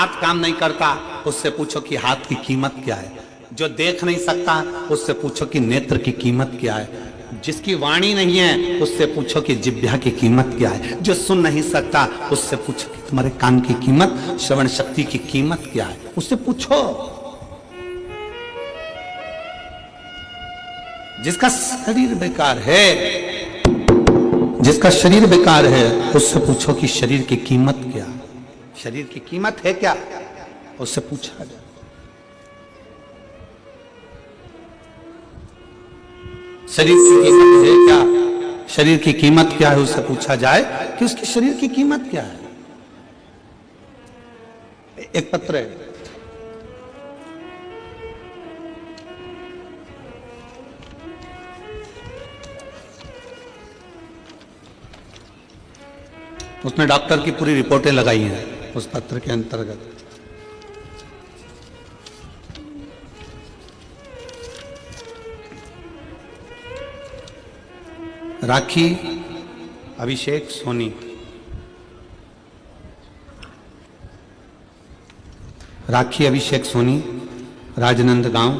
हाथ काम नहीं करता उससे पूछो कि हाथ की कीमत क्या है, जो देख नहीं सकता उससे पूछो कि नेत्र की कीमत क्या है, जिसकी वाणी नहीं है उससे पूछो कि जिह्वा की कीमत क्या है, जो सुन नहीं सकता उससे पूछो कि तुम्हारे कान की कीमत, श्रवण शक्ति की कीमत क्या है, उससे पूछो। जिसका शरीर बेकार है, जिसका शरीर बेकार है उससे पूछो कि शरीर की कीमत क्या, शरीर की कीमत है क्या, उससे पूछा जाए। शरीर की कीमत है क्या, शरीर की कीमत क्या है, उससे पूछा जाए कि उसके शरीर की कीमत क्या है। एक पत्र है, उसने डॉक्टर की पूरी रिपोर्टें लगाई हैं उस पत्र के अंतर्गत। राखी अभिषेक सोनी, राखी अभिषेक सोनी राजनांदगांव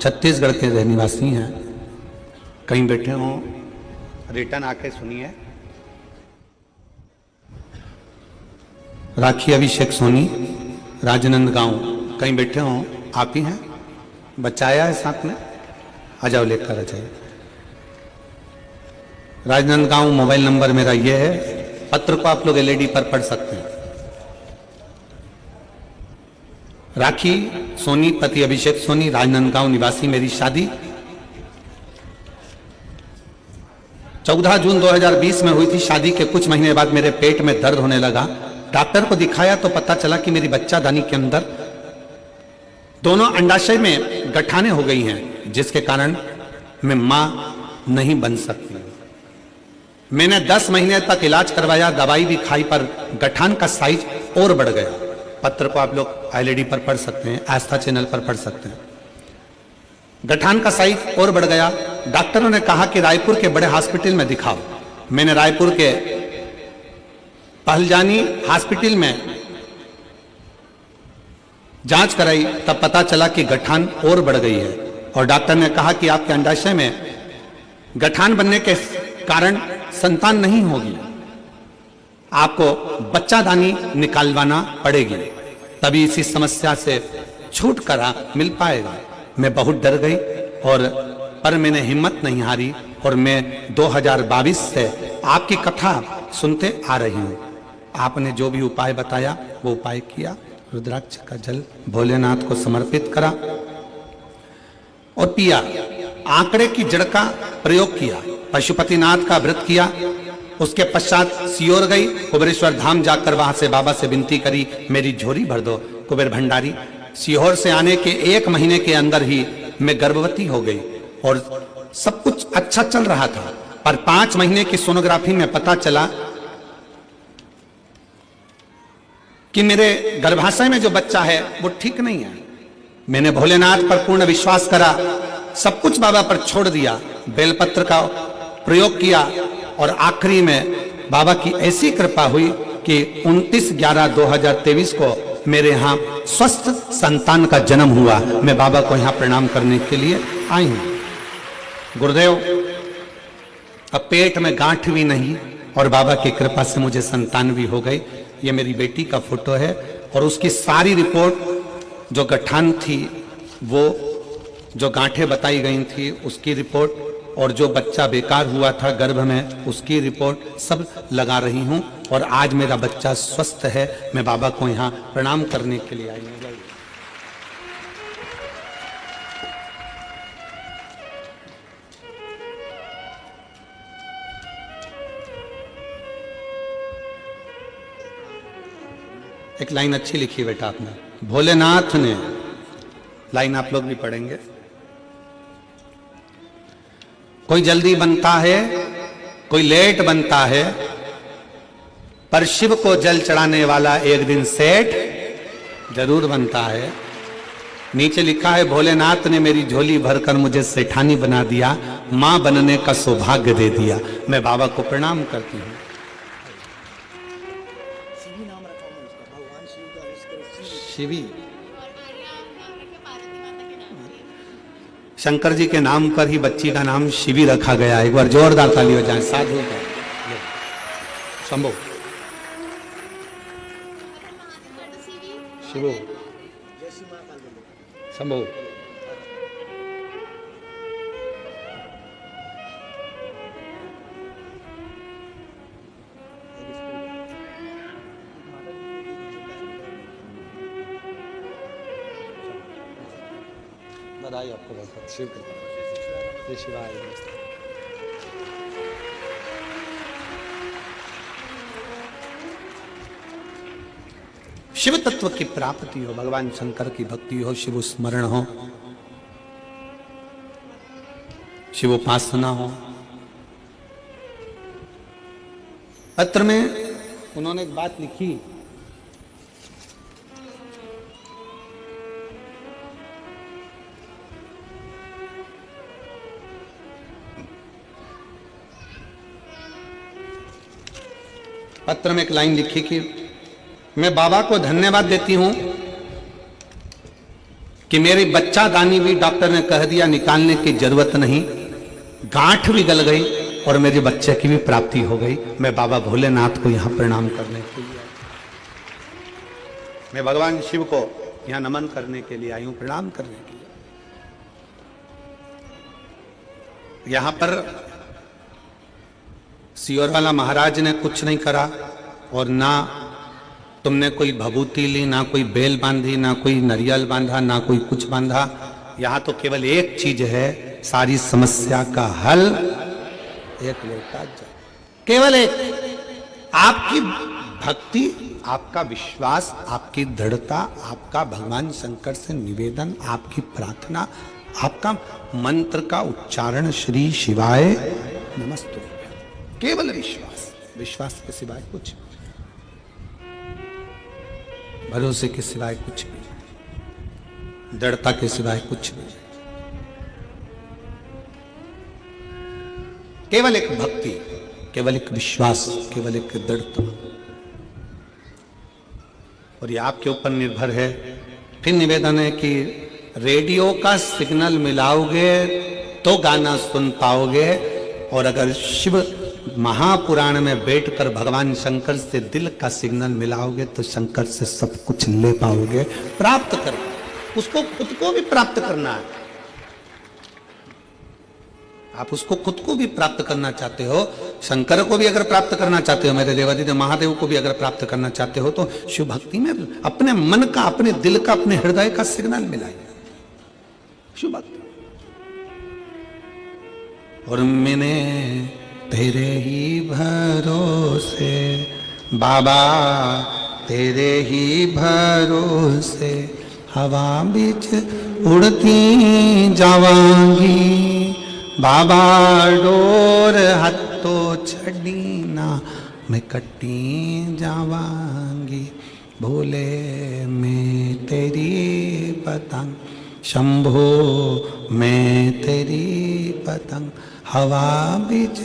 छत्तीसगढ़ के रहनिवासी हैं। कहीं बैठे हों रिटर्न आके सुनिए। राखी अभिषेक सोनी राजनांदगांव, कहीं बैठे हों, आप ही हैं, बचाया है साथ में, आ जाओ लेकर आ जाइए। राजनांदगांव मोबाइल नंबर मेरा ये है, पत्र को आप लोग एलईडी पर पढ़ सकते हैं। राखी सोनी पति अभिषेक सोनी राजनांदगांव निवासी, मेरी शादी 14 जून 2020 में हुई थी। शादी के कुछ महीने बाद मेरे पेट में दर्द होने लगा, डॉक्टर को दिखाया तो पता चला कि मेरी बच्चादानी के अंदर दोनों अंडाशय में गठाने हो गई हैं, जिसके कारण मैं मां नहीं बन सकती। मैंने 10 महीने तक इलाज करवाया, दवाई भी खाई, पर गठान का साइज और बढ़ गया। पत्र को आप लोग एलईडी पर पढ़ सकते हैं, आस्था चैनल पर पढ़ सकते हैं। गठान का साइज और बढ़ गया। डॉक्टरों ने कहा कि रायपुर के बड़े हॉस्पिटल में दिखाओ। मैंने रायपुर के पहलजानी हॉस्पिटल में जांच कराई, तब पता चला कि गठान और बढ़ गई है और डॉक्टर ने कहा कि आपके अंडाशय में गठान बनने के कारण संतान नहीं होगी, आपको बच्चादानी निकालवाना पड़ेगी, तभी इसी समस्या से छुटकारा मिल पाएगा। मैं बहुत डर गई पर मैंने हिम्मत नहीं हारी और मैं 2022 से आपकी कथा सुनते आ रही हूं। आपने जो भी उपाय बताया वो उपाय किया, रुद्राक्ष का जल भोलेनाथ को समर्पित करा और पिया। आंकड़े की जड़ का प्रयोग किया, पशुपतिनाथ का व्रत किया, उसके पश्चात सियोर गई, कुबेरेश्वर धाम जाकर वहां से बाबा से विनती करी, मेरी झोली भर दो कुबेर भंडारी। सीहोर से आने के 1 महीने के अंदर ही मैं गर्भवती हो गई और सब कुछ अच्छा चल रहा था, पर 5 महीने की सोनोग्राफी में पता चला कि मेरे गर्भाशय में जो बच्चा है वो ठीक नहीं है। मैंने भोलेनाथ पर पूर्ण विश्वास करा, सब कुछ बाबा पर छोड़ दिया, बेलपत्र का प्रयोग किया और आखिरी में बाबा की ऐसी कृपा हुई कि 29/11/2023 को मेरे यहाँ स्वस्थ संतान का जन्म हुआ। मैं बाबा को यहाँ प्रणाम करने के लिए आई हूं। गुरुदेव, अब पेट में गांठ भी नहीं और बाबा की कृपा से मुझे संतान भी हो गई। ये मेरी बेटी का फोटो है और उसकी सारी रिपोर्ट, जो गठान थी, वो जो गांठें बताई गई थी उसकी रिपोर्ट, और जो बच्चा बेकार हुआ था गर्भ में उसकी रिपोर्ट सब लगा रही हूं और आज मेरा बच्चा स्वस्थ है। मैं बाबा को यहाँ प्रणाम करने के लिए आई हूँ। एक लाइन अच्छी लिखी बेटा आपने, भोलेनाथ ने, लाइन आप लोग भी पढ़ेंगे। कोई जल्दी बनता है, कोई लेट बनता है, पर शिव को जल चढ़ाने वाला एक दिन सेठ जरूर बनता है। नीचे लिखा है, भोलेनाथ ने मेरी झोली भरकर मुझे सेठानी बना दिया, मां बनने का सौभाग्य दे दिया। मैं बाबा को प्रणाम करती हूं। शिवी। शंकर जी के नाम पर ही बच्ची का नाम शिवी रखा गया। एक बार जोरदार ताली बजाएं साधु का। शंभो शिवो शंभो। बधाई आपको बहुत बहुत। शिव कृपा। जय शिवाय। शिव तत्व की प्राप्ति हो, भगवान शंकर की भक्ति हो, शिव स्मरण हो, शिव उपासना हो। पत्र में उन्होंने एक बात लिखी, पत्र में एक लाइन लिखी कि मैं बाबा को धन्यवाद देती हूं कि मेरी बच्चा दानी भी डॉक्टर ने कह दिया निकालने की जरूरत नहीं, गांठ भी गल गई और मेरे बच्चे की भी प्राप्ति हो गई। मैं बाबा भोलेनाथ को यहां प्रणाम करने के लिए, मैं भगवान शिव को यहां नमन करने के लिए आई हूं, प्रणाम करने के लिए। यहां पर सियोर वाला महाराज ने कुछ नहीं करा और ना तुमने कोई भभूति ली, ना कोई बेल बांधी, ना कोई नारियल बांधा, ना कोई कुछ बांधा। यहां तो केवल एक चीज है सारी समस्या का हल, एक लोटा जल, केवल एक। आपकी भक्ति, आपका विश्वास, आपकी दृढ़ता, आपका भगवान शंकर से निवेदन, आपकी प्रार्थना, आपका मंत्र का उच्चारण श्री शिवाय नमस्तुभ्यं, केवल विश्वास, विश्वास के सिवाय कुछ, भरोसे के सिवाय कुछ भी, दृढ़ता के सिवाय कुछ भी, केवल एक भक्ति, केवल एक विश्वास, केवल एक दृढ़ता। और ये आपके ऊपर निर्भर है। फिर निवेदन है कि रेडियो का सिग्नल मिलाओगे तो गाना सुन पाओगे, और अगर शिव महापुराण में बैठकर भगवान शंकर से दिल का सिग्नल मिलाओगे तो शंकर से सब कुछ ले पाओगे, प्राप्त कर, उसको खुद को भी प्राप्त करना है। आप उसको खुद को भी प्राप्त करना चाहते हो, शंकर को भी अगर प्राप्त करना चाहते हो, मेरे देवादिदेव महादेव को भी अगर प्राप्त करना चाहते हो, तो शिव भक्ति में अपने मन का, अपने दिल का, अपने हृदय का सिग्नल मिलाइए, शिव भक्ति। और मैंने तेरे ही भरोसे बाबा, तेरे ही भरोसे हवा बीच उड़ती जावांगी, बाबा डोर हथो छड़ी ना मैं कटी जावांगी, भोले मैं तेरी पतंग, शंभो मैं तेरी पतंग, हवा बीच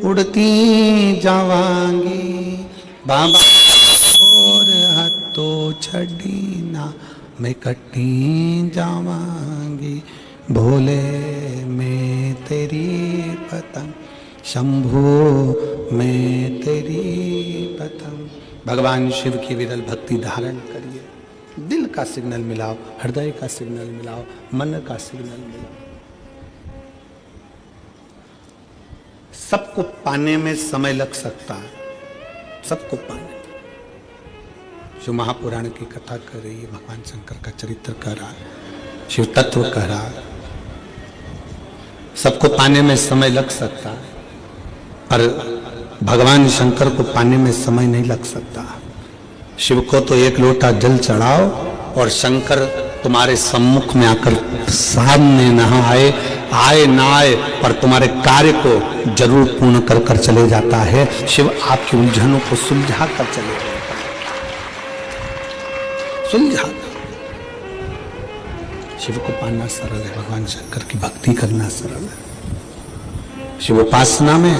उड़ती जावांगी, बाबा और हथो छड़ी ना मैं कटी जावांगी, भोले मैं तेरी पतंग, शंभो मैं तेरी पतंग। भगवान शिव की विरल भक्ति धारण करिए, दिल का सिग्नल मिलाओ, हृदय का सिग्नल मिलाओ, मन का सिग्नल मिलाओ। सबको पाने में समय लग सकता है, सबको पाने। शिव महापुराण की कथा कर रही है, भगवान शंकर का चरित्र कर रहा है, शिव तत्व कह रहा है। सबको पाने में समय लग सकता है, पर भगवान शंकर को पाने में समय नहीं लग सकता। शिव को तो एक लोटा जल चढ़ाओ और शंकर तुम्हारे सम्मुख में आकर सामने न आए, आए ना आए, पर तुम्हारे कार्य को जरूर पूर्ण कर कर चले जाता है। शिव आपकी उलझनों को सुलझा कर चले जाता है, सुलझा। शिव को पाना सरल है, भगवान शंकर की भक्ति करना सरल है। शिव उपासना में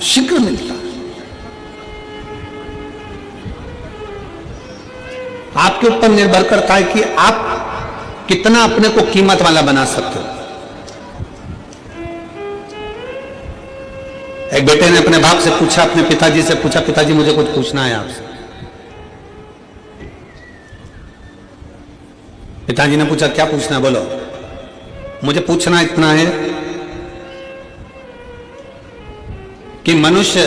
शीघ्र मिलता है। आपके ऊपर निर्भर करता है कि आप कितना अपने को कीमत वाला बना सकते हो। एक बेटे ने अपने बाप से पूछा, अपने पिताजी से पूछा, पिताजी मुझे कुछ पूछना है आपसे। पिताजी ने पूछा, क्या पूछना है, बोलो। मुझे पूछना इतना है कि मनुष्य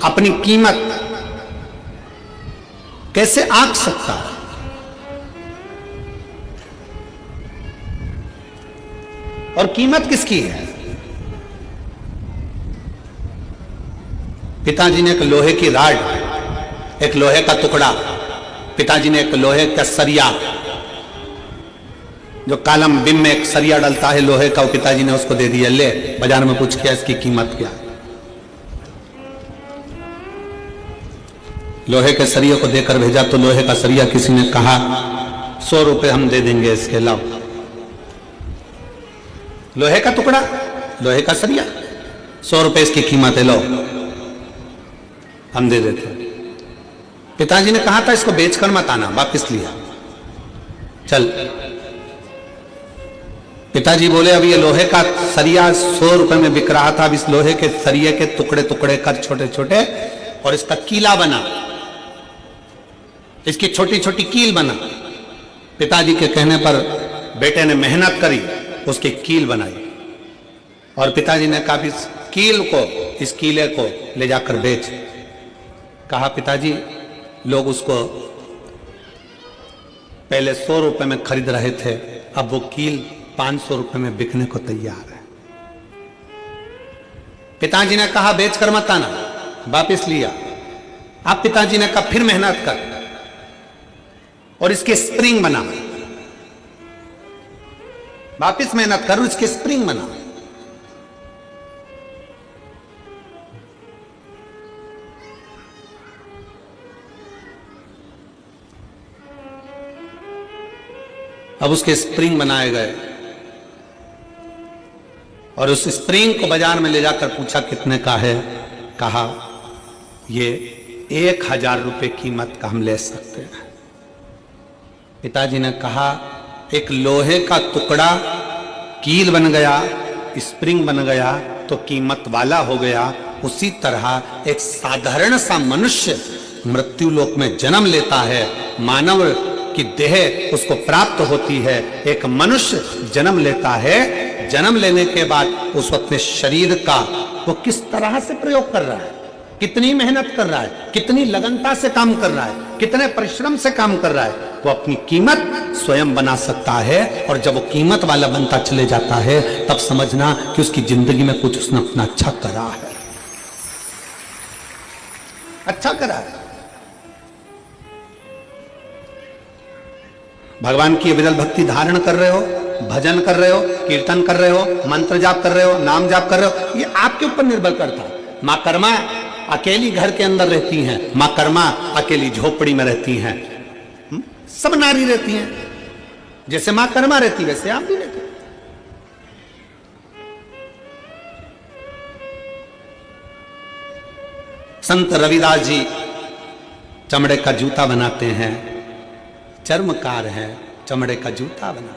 अपनी कीमत कैसे आंक सकता है? और कीमत किसकी है? पिताजी ने एक लोहे की राड, एक लोहे का टुकड़ा, पिताजी ने एक लोहे का सरिया, जो कालम बिम में एक सरिया डलता है लोहे का, वो पिताजी ने उसको दे दिया, ले बाजार में पूछ किया इसकी कीमत क्या। लोहे के सरिये को देकर भेजा तो लोहे का सरिया किसी ने कहा 100 रुपए हम दे देंगे इसके, लाओ। लोहे का टुकड़ा, लोहे का सरिया, 100 रुपए इसकी कीमत है, लो हम दे देते। पिताजी ने कहा था इसको बेचकर मत आना, वापिस लिया, चल। पिताजी बोले अब ये लोहे का सरिया 100 रुपए में बिक रहा था, अब इस लोहे के सरिये के टुकड़े टुकड़े कर छोटे छोटे और इसका कीला बना, इसकी छोटी छोटी कील बना। पिताजी के कहने पर बेटे ने मेहनत करी, उसकी कील बनाई और पिताजी ने कहा इस कील को, इस कीले को ले जाकर बेच। कहा पिताजी लोग उसको पहले 100 रुपए में खरीद रहे थे, अब वो कील 500 रुपए में बिकने को तैयार है। पिताजी ने कहा बेचकर मत आना, वापिस लिया। अब पिताजी ने कहा फिर मेहनत कर और इसके स्प्रिंग बना, वापिस मेहनत कर, इसके स्प्रिंग बना। अब उसके स्प्रिंग बनाए गए और उस स्प्रिंग को बाजार में ले जाकर पूछा कितने का है। कहा ये 1000 रुपए कीमत का हम ले सकते हैं। पिताजी ने कहा एक लोहे का टुकड़ा कील बन गया, स्प्रिंग बन गया तो कीमत वाला हो गया। उसी तरह एक साधारण सा मनुष्य मृत्यु लोक में जन्म लेता है, मानव की देह उसको प्राप्त होती है। एक मनुष्य जन्म लेता है, जन्म लेने के बाद उस अपने शरीर का वो किस तरह से प्रयोग कर रहा है, कितनी मेहनत कर रहा है, कितनी लगनता से काम कर रहा है, कितने परिश्रम से काम कर रहा है, वो अपनी कीमत स्वयं बना सकता है। और जब वो कीमत वाला बनता चले जाता है तब समझना कि उसकी जिंदगी में कुछ उसने अपना अच्छा करा है, अच्छा करा है। भगवान की विरल भक्ति धारण कर रहे हो, भजन कर रहे हो, कीर्तन कर रहे हो, मंत्र जाप कर रहे हो, नाम जाप कर रहे हो, ये आपके ऊपर निर्भर करता है। मां कर्मा अकेली घर के अंदर रहती हैं, मां कर्मा अकेली झोपड़ी में रहती हैं, सब नारी रहती हैं। जैसे मां कर्मा रहती वैसे आप भी रहते। संत रविदास जी चमड़े का जूता बनाते हैं, चर्मकार है, चमड़े का जूता बना,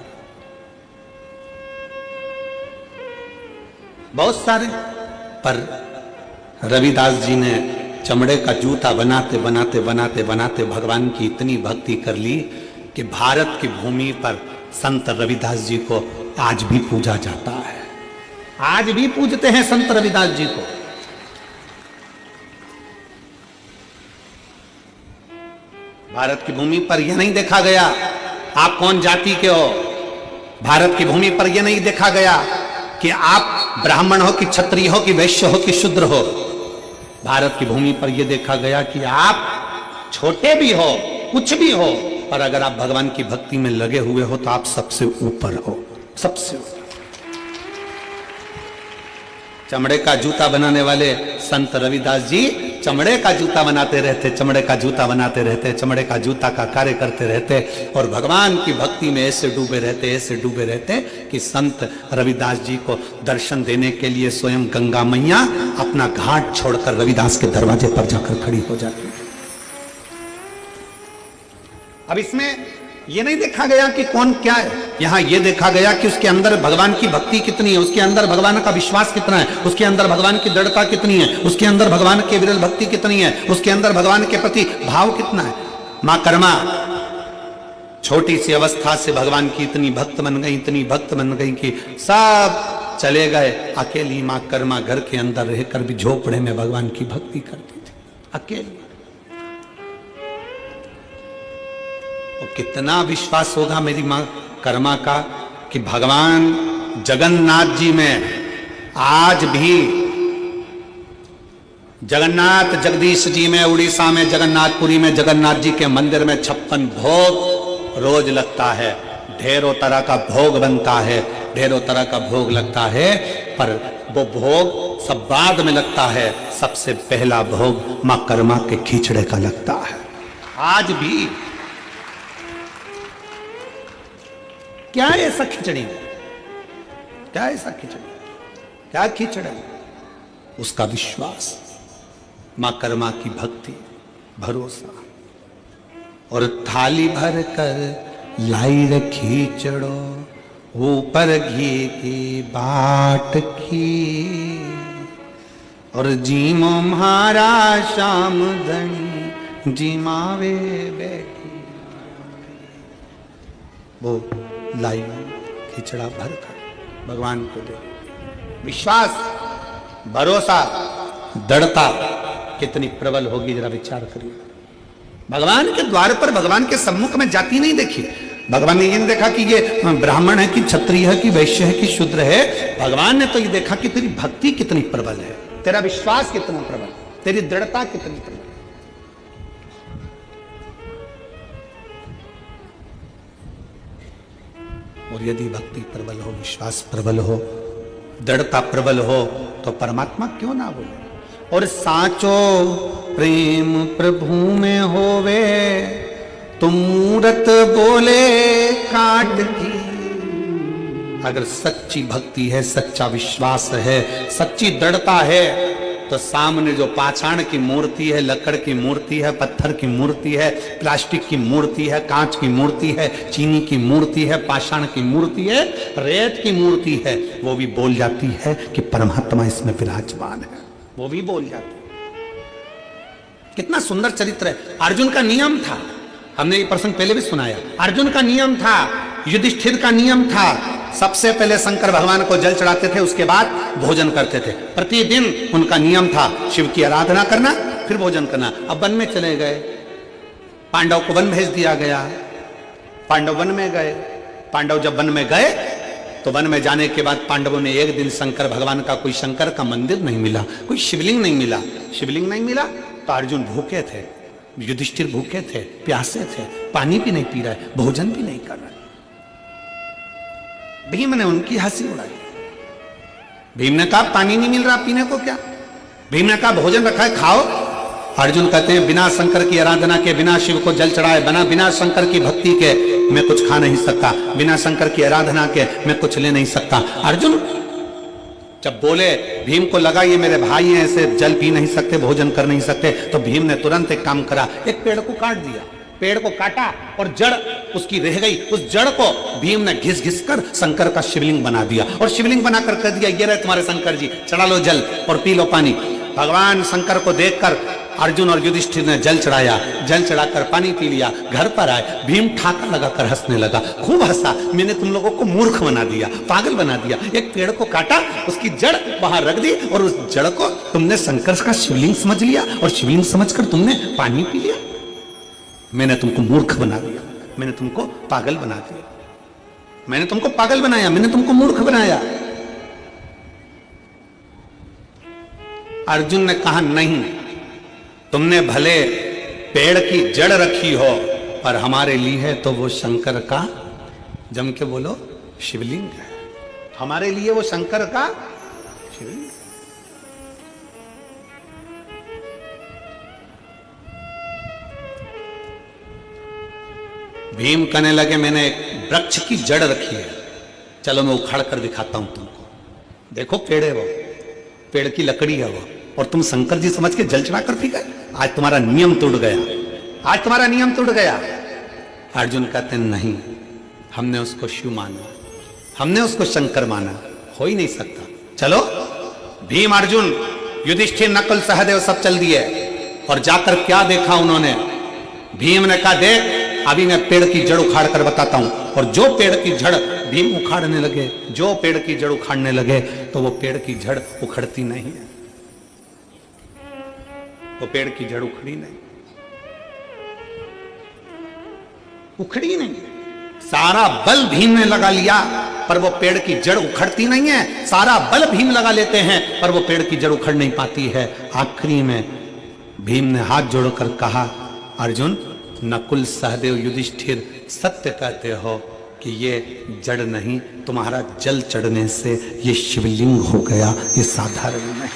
बहुत सारे। पर रविदास जी ने चमड़े का जूता बनाते बनाते बनाते बनाते भगवान की इतनी भक्ति कर ली कि भारत की भूमि पर संत रविदास जी को आज भी पूजा जाता है। आज भी पूजते हैं संत रविदास जी को। भारत की भूमि पर यह नहीं देखा गया आप कौन जाति के हो। भारत की भूमि पर यह नहीं देखा गया कि आप ब्राह्मण हो कि क्षत्रिय हो कि वैश्य हो कि शूद्र हो। भारत की भूमि पर यह देखा गया कि आप छोटे भी हो, कुछ भी हो, पर अगर आप भगवान की भक्ति में लगे हुए हो तो आप सबसे ऊपर हो, सबसे ऊपर। चमड़े का जूता बनाने वाले संत रविदास जी चमड़े का जूता बनाते रहते, चमड़े का जूता बनाते रहते, चमड़े का जूता का कार्य करते रहते और भगवान की भक्ति में ऐसे डूबे रहते, ऐसे डूबे रहते कि संत रविदास जी को दर्शन देने के लिए स्वयं गंगा मैया अपना घाट छोड़कर रविदास के दरवाजे पर जाकर खड़ी हो जाती। अब इसमें यह नहीं देखा गया कि कौन क्या है, यहां यह देखा गया कि उसके अंदर भगवान की भक्ति कितनी है, उसके अंदर भगवान का विश्वास कितना है, उसके अंदर भगवान की दृढ़ता कितनी है, उसके अंदर भगवान के विरल भक्ति कितनी है, उसके अंदर भगवान के प्रति भाव कितना है। मां कर्मा छोटी सी अवस्था से भगवान की इतनी भक्त बन गई, इतनी भक्त बन गई कि सब चले गए, अकेली मां कर्मा घर के अंदर रहकर भी झोपड़े में भगवान की भक्ति करती थी, अकेली। और कितना विश्वास होगा मेरी मां कर्मा का कि भगवान जगन्नाथ जी में आज भी, जगन्नाथ जगदीश जी में, उड़ीसा में जगन्नाथपुरी में जगन्नाथ जी के मंदिर में 56 भोग रोज लगता है, ढेरों तरह का भोग बनता है, ढेरों तरह का भोग लगता है, पर वो भोग सब बाद में लगता है, सबसे पहला भोग मां कर्मा के खिचड़े का लगता है। आज भी क्या है ऐसा खिचड़ी, क्या ऐसा खिचड़ी, क्या खिचड़ा, उसका विश्वास, मां कर्मा की भक्ति, भरोसा। और थाली भर कर लाई रखी चढ़ो, ऊपर घी की बाट की, और जीमो म्हारा शाम धनी जीमावे बैठी। वो लाई खिचड़ा भर कर भगवान को दे, विश्वास, भरोसा, दृढ़ता कितनी प्रबल होगी, जरा विचार करिए। भगवान के द्वार पर, भगवान के सम्मुख में जाति नहीं देखी, भगवान ने ये नहीं देखा कि ये ब्राह्मण है कि क्षत्रिय है कि वैश्य है कि शूद्र है, भगवान ने तो ये देखा कि तेरी भक्ति कितनी प्रबल है, तेरा विश्वास कितना प्रबल, तेरी दृढ़ता कितनी प्रबल। और यदि भक्ति प्रबल हो, विश्वास प्रबल हो, दृढ़ता प्रबल हो, तो परमात्मा क्यों ना बोले। और साचो प्रेम प्रभु में होवे, तुम मूरत बोले काट की। अगर सच्ची भक्ति है, सच्चा विश्वास है, सच्ची दृढ़ता है, तो सामने जो पाषाण की मूर्ति है, लकड़ की मूर्ति है, पत्थर की मूर्ति है, प्लास्टिक की मूर्ति है, कांच की मूर्ति है, चीनी की मूर्ति है, पाषाण की मूर्ति है, रेत की मूर्ति है, वो भी बोल जाती है कि परमात्मा इसमें विराजमान है, वो भी बोल जाती है। कितना सुंदर चरित्र है। अर्जुन का नियम था, हमने ये प्रसंग पहले भी सुनाया, अर्जुन का नियम था, युधिष्ठिर का नियम था, सबसे पहले शंकर भगवान को जल चढ़ाते थे, उसके बाद भोजन करते थे। प्रतिदिन उनका नियम था शिव की आराधना करना, फिर भोजन करना। अब वन में चले गए, पांडव को वन भेज दिया गया, पांडव वन में गए। पांडव जब वन में गए तो वन में जाने के बाद पांडवों ने एक दिन शंकर भगवान का, कोई शंकर का मंदिर नहीं मिला, कोई शिवलिंग नहीं मिला, शिवलिंग नहीं मिला, तो अर्जुन भूखे थे, युधिष्ठिर भूखे थे, प्यासे थे, पानी भी नहीं पी रहे, भोजन भी नहीं कर रहे। भीम ने उनकी हंसी उड़ाई। भीम ने कहा पानी नहीं मिल रहा, पीने को क्या? भीम ने कहा भोजन रखा है, खाओ। अर्जुन कहते हैं बिना शंकर की आराधना के, बिना शिव को जल चढ़ाए, बिना शंकर की भक्ति के मैं कुछ खा नहीं सकता, बिना शंकर की आराधना के मैं कुछ ले नहीं सकता। अर्जुन जब बोले, भीम को लगा ये मेरे भाई हैं, ऐसे जल पी नहीं सकते, भोजन कर नहीं सकते, तो भीम ने तुरंत एक काम करा, एक पेड़ को काट दिया, पेड़ को काटा और जड़ उसकी रह गई, उस जड़ को भीम ने घिस घिस कर शंकर का शिवलिंग बना दिया, और शिवलिंग बनाकर कह दिया ये रहे तुम्हारे शंकर जी, चढ़ा लो जल और पी लो पानी। भगवान शंकर को देखकर अर्जुन और युधिष्ठिर ने जल चढ़ाया, जल चढ़ाकर पानी पी लिया, घर पर आए, भीम ठाका लगाकर हंसने लगा, खूब हंसा, मैंने तुम लोगों को मूर्ख बना दिया, पागल बना दिया, एक पेड़ को काटा, उसकी जड़ वहां रख दी, और उस जड़ को तुमने शंकर का शिवलिंग समझ लिया, और शिवलिंग समझकर तुमने पानी पी लिया। मैंने तुमको मूर्ख बना दिया, मैंने तुमको पागल बना दिया, मैंने तुमको पागल बनाया, मैंने तुमको मूर्ख बनाया। अर्जुन ने कहा नहीं, तुमने भले पेड़ की जड़ रखी हो, पर हमारे लिए है तो वो शंकर का, जम के बोलो, शिवलिंग है, हमारे लिए वो शंकर का शिवलिंग। भीम कहने लगे मैंने एक वृक्ष की जड़ रखी है, चलो मैं उखाड़ कर दिखाता हूं तुमको, देखो पेड़ है वो, पेड़ की लकड़ी है वो, और तुम शंकर जी समझ के जल चढ़ा कर पी गए। आज तुम्हारा नियम टूट गया, आज तुम्हारा नियम टूट गया। अर्जुन कहते नहीं, हमने उसको शिव माना, हमने उसको शंकर माना, हो ही नहीं सकता। चलो, भीम अर्जुन युधिष्ठिर नकुल सहदेव सब चल दिए, और जाकर क्या देखा उन्होंने? भीम ने कहा देख अभी मैं पेड़ की जड़ उखाड़ कर बताता हूं। और जो पेड़ की जड़ भीम उखाड़ने लगे, जो पेड़ की जड़ उखाड़ने लगे, तो वो पेड़ की जड़ उखड़ती नहीं है, वो पेड़ की जड़ उखड़ी नहीं, उखड़ी नहीं। सारा बल भीम ने लगा लिया पर वो पेड़ की जड़ उखड़ती नहीं है। सारा बल भीम लगा लेते हैं पर वो पेड़ की जड़ उखड़ नहीं पाती है। आखिरी में भीम ने हाथ जोड़कर कहा, अर्जुन, नकुल सहदेव युधिष्ठिर सत्य कहते हो कि ये जड़ नहीं, तुम्हारा जल चढ़ने से ये शिवलिंग हो गया, ये साधारण नहीं।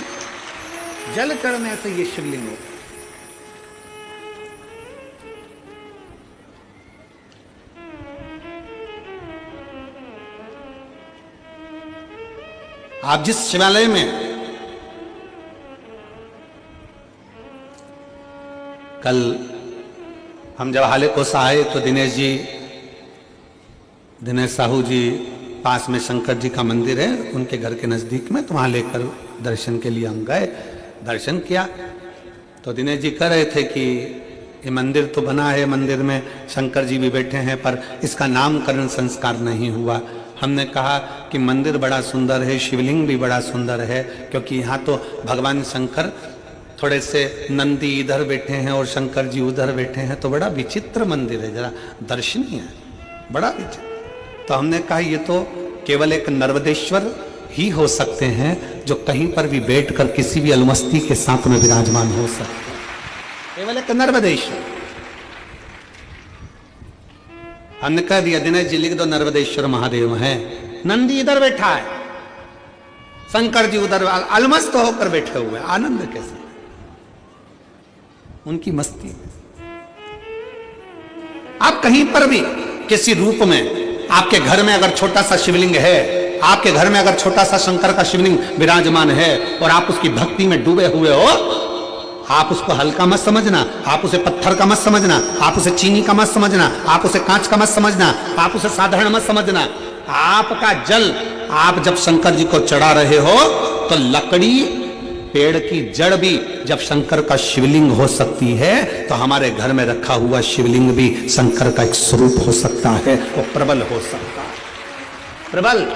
जल चढ़ने से ये शिवलिंग हो गया। आप जिस शिवालय में कल हम जब हाले कोसा आए तो दिनेश साहू जी पास में शंकर जी का मंदिर है, उनके घर के नजदीक में, तो वहां लेकर दर्शन के लिए हम गए, दर्शन किया। तो दिनेश जी कह रहे थे कि ये मंदिर तो बना है, मंदिर में शंकर जी भी बैठे हैं, पर इसका नामकरण संस्कार नहीं हुआ। हमने कहा कि मंदिर बड़ा सुंदर है, शिवलिंग भी बड़ा सुंदर है, क्योंकि यहाँ तो भगवान शंकर थोड़े से नंदी इधर बैठे हैं और शंकर जी उधर बैठे हैं, तो बड़ा विचित्र मंदिर है, जरा दर्शनीय है, बड़ा विचित्र। तो हमने कहा ये तो केवल एक नर्मदेश्वर ही हो सकते हैं जो कहीं पर भी बैठकर किसी भी अलमस्ती के साथ में विराजमान हो सकते हैं, केवल एक नर्मदेश्वर। हमने कह दिया दिनेश जी लिख दो नर्मदेश्वर महादेव है, नंदी इधर बैठा है, शंकर जी उधर अलमस्त होकर बैठे हुए, आनंद के साथ उनकी मस्ती में। आप कहीं पर भी किसी रूप में, आपके घर में अगर छोटा सा शिवलिंग है, आपके घर में अगर छोटा सा शंकर का शिवलिंग विराजमान है और आप उसकी भक्ति में डूबे हुए हो, आप उसको हल्का मत समझना, आप उसे पत्थर का मत समझना, आप उसे चीनी का मत समझना, आप उसे कांच का मत समझना, आप उसे साधारण मत समझना। आपका जल आप जब शंकर जी को चढ़ा रहे हो तो लकड़ी, पेड़ की जड़ भी जब शंकर का शिवलिंग हो सकती है, तो हमारे घर में रखा हुआ शिवलिंग भी शंकर का एक स्वरूप हो सकता है, वो प्रबल हो सकता है। प्रबल